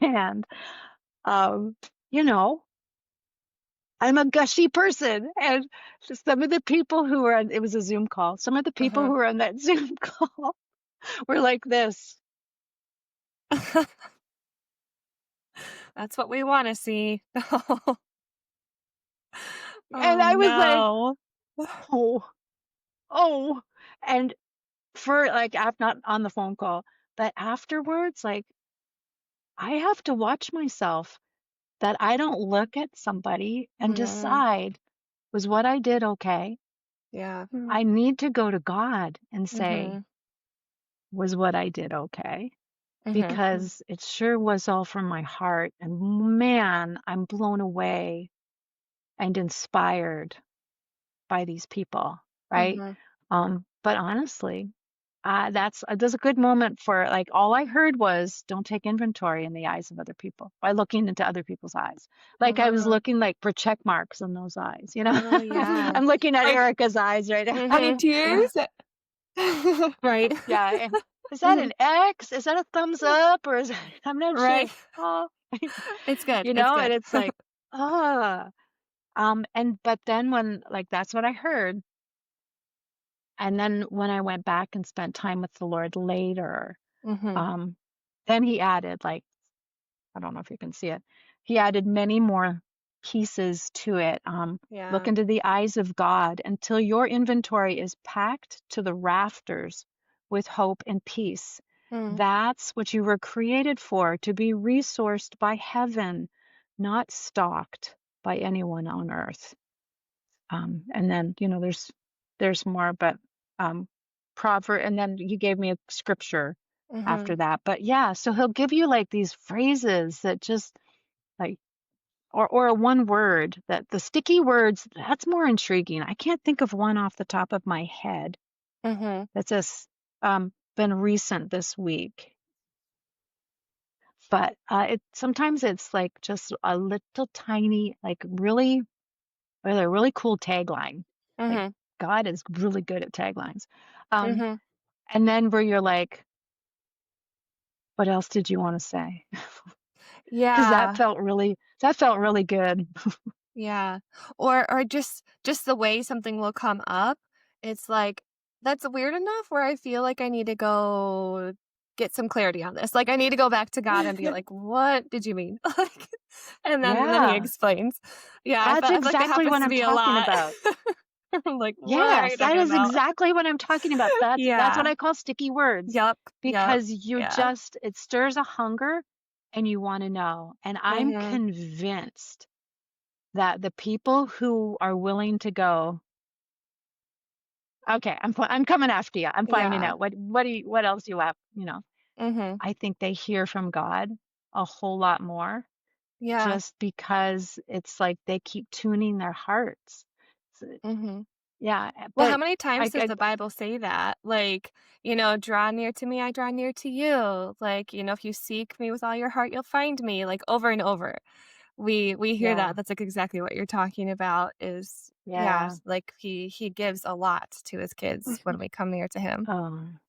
And, um, you know, I'm a gushy person. And some of the people who were on, it was a Zoom call, some of the people Uh-huh. who were on that Zoom call were like this. That's what we wanna see. And Oh, I was like, no. oh, oh. And for like, I'm not on the phone call, but afterwards, like, I have to watch myself that I don't look at somebody and Mhm. decide, was what I did okay? Yeah. I need to go to God and say, Mhm. was what I did okay? Mhm. Because it sure was all from my heart. And man, I'm blown away and inspired by these people, right? Mhm. But honestly, that's a good moment for, like, all I heard was don't take inventory in the eyes of other people by looking into other people's eyes. Like I was Uh-huh. looking like for check marks in those eyes, you know. Oh, yeah. I'm looking at Like, Erica's eyes right now. any Mhm. Yeah, tears? Right. yeah. Is that an X? Is that a thumbs up? Or is I'm not sure. Right. Oh, It's good, you it's know, and good. it's like, ah, and but then when, like, that's what I heard. And then when I went back and spent time with the Lord later, Mhm. um, then he added, like, I don't know if you can see it. He added many more pieces to it. Look Yeah. into the eyes of God until your inventory is packed to the rafters with hope and peace. Mm. That's what you were created for, to be resourced by heaven, not stalked by anyone on earth. And then, there's more, but proverb, and then he gave me a scripture after Mhm. that. But yeah, so he'll give you like these phrases that just like, or a one word, that the sticky words, that's more intriguing. I can't think of one off the top of my head Mhm. that's just been recent this week. But it sometimes it's like just a little tiny, like really, really cool tagline. Like, Mhm. God is really good at taglines. Um, Mhm. and then where you're like, what else did you want to say? Because Yeah. that felt really good. Yeah. Or just the way something will come up, it's like, that's weird enough where I feel like I need to go get some clarity on this. Like, I need to go back to God and be like, "What did you mean?" Like, and then he Yeah, explains. Yeah, that's I feel like that exactly happens what to I'm be a talking lot. about. I'm like, "What are Yes, you that talking is about?" exactly what I'm talking about. That's what Yeah. I call sticky words Yep. Yep. because you Yeah. just it stirs a hunger and you want to know. And I'm Mhm. convinced that the people who are willing to go, okay, I'm coming after you. I'm finding Yeah. out what else you have, Mhm. I think they hear from God a whole lot more Yeah. just because it's like they keep tuning their hearts. So, Mhm. yeah, Well, how but many times does I the Bible say that? Like, "Draw near to me, I draw near to you." Like, "If you seek me with all your heart, you'll find me." Like, over and over. We hear yeah, that. That's, like, exactly what you're talking about is yeah, yeah. like, he gives a lot to his kids when we come near to him. Um,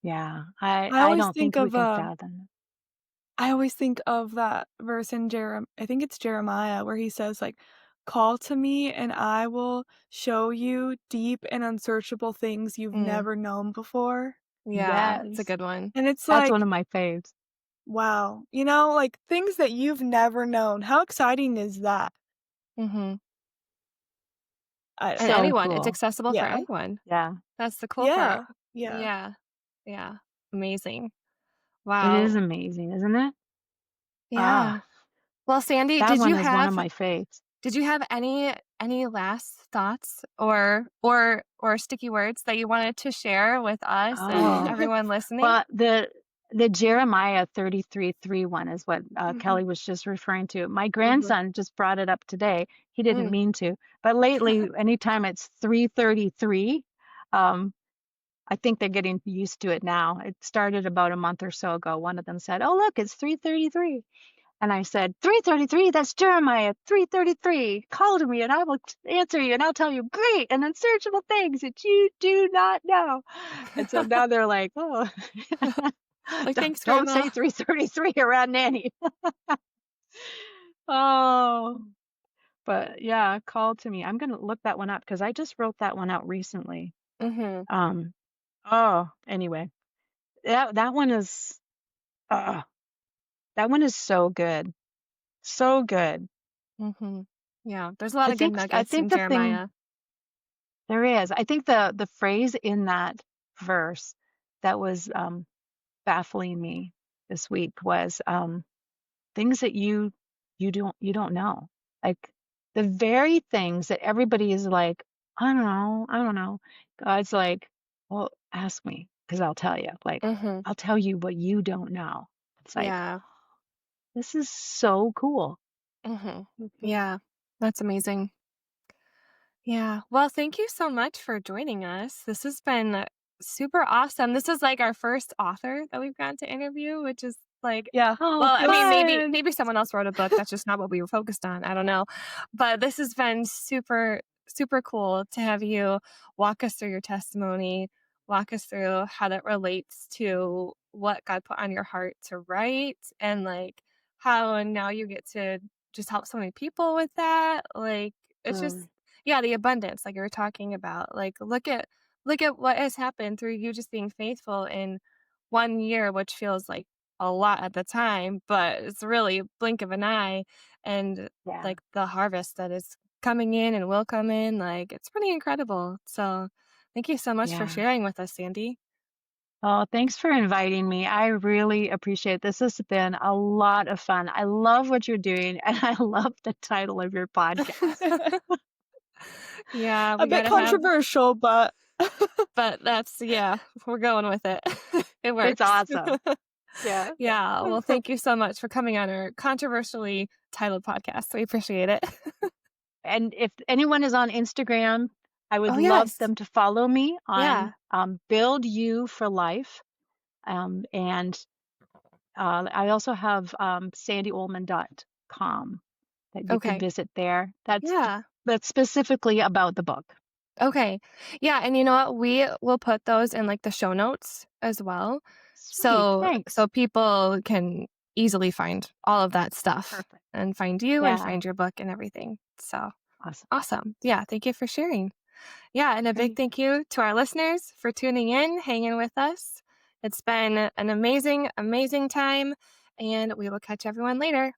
yeah. I I always don't think think we of, can fathom. I always think of that verse in I think it's Jeremiah where he says, like, "Call to me and I will show you deep and unsearchable things you've Mm, never known before." yeah, it's a Yes. good one. And it's That's one of like, my faves. wow, like, things that you've never known. How exciting is that? Mhm. I And So anyone, it's cool. accessible for yeah. anyone. Yeah. That's the cool part. Yeah. Yeah. Yeah. Yeah. Amazing. It is Wow. amazing, isn't it? Yeah. Ah, Well, Sandy, that did one you is one of have my faves. did you have any last thoughts or sticky words that you wanted to share with us and Oh, everyone listening? well, the Jeremiah 33:3 one is what Mhm. Kelly was just referring to. My Mhm. grandson just brought it up today. He didn't Mm, mean to, but lately, anytime it's 3:33, um, I think they're getting used to it now. It started about a month or so ago. One of them said, "Oh, look, it's 3:33." And I said, 3:33, that's Jeremiah 3:33. Call to me and I will answer you and I'll tell you great and unsearchable things that you do not know. And so now they're like, oh, like, don't, "Thanks, don't grandma." say 3:33 around Nanny. Oh, but yeah, call to me. I'm going to look that one up because I just wrote that one out recently. Mhm. Um, anyway, that one is, uh, that one is so good. So good. Mhm. Yeah, there's a lot of good I nuggets think in the thing Jeremiah. there is. I think the phrase in that verse that was baffling me this week was things that you don't know. Like the very things that everybody is like, I don't know. God's like, well, ask me because I'll tell you. Like Mhm. I'll tell you what you don't know. It's like Yeah. this is so cool. Mhm. Yeah. That's amazing. Yeah. Well, thank you so much for joining us. This has been super awesome. This is like our first author that we've gotten to interview, which is like, Yeah. Oh, well, I mean, maybe fun. maybe someone else wrote a book. That's just not what we were focused on. I don't know. But this has been super cool to have you walk us through your testimony, walk us through how that relates to what God put on your heart to write and like how now you get to just help so many people with that. Like it's just Mm, yeah, the abundance like you were talking about. Like look at what has happened through you just being faithful in 1 year, which feels like a lot at the time, but it's really a blink of an eye and yeah, like the harvest that is coming in and will come in, like it's pretty incredible. So thank you so much for yeah. sharing with us, Sandy. Oh, thanks for inviting me. I really appreciate it. This has been a lot of fun. I love what you're doing, and I love the title of your podcast. Yeah, A we bit gotta have controversial, but but that's yeah, we're going with it. It It's works. awesome. Yeah. Yeah, well, thank you so much for coming on our controversially titled podcast. We appreciate it. And if anyone is on Instagram, I would Oh, love yes. them to follow me on Yeah. Build You for Life. And I also have sandyohlman.com that you can Okay. visit there. Yeah. That's specifically about the book. Okay. Yeah, and you know what? We will put those in like the show notes as well. Sweet. So Thanks. people can easily find all of that stuff Perfect. and find you and Yeah. find your book and everything. So Awesome. awesome. Yeah, thank you for sharing. Yeah, and a big Great. thank you to our listeners for tuning in, hanging with us. It's been an amazing, amazing time, and we will catch everyone later.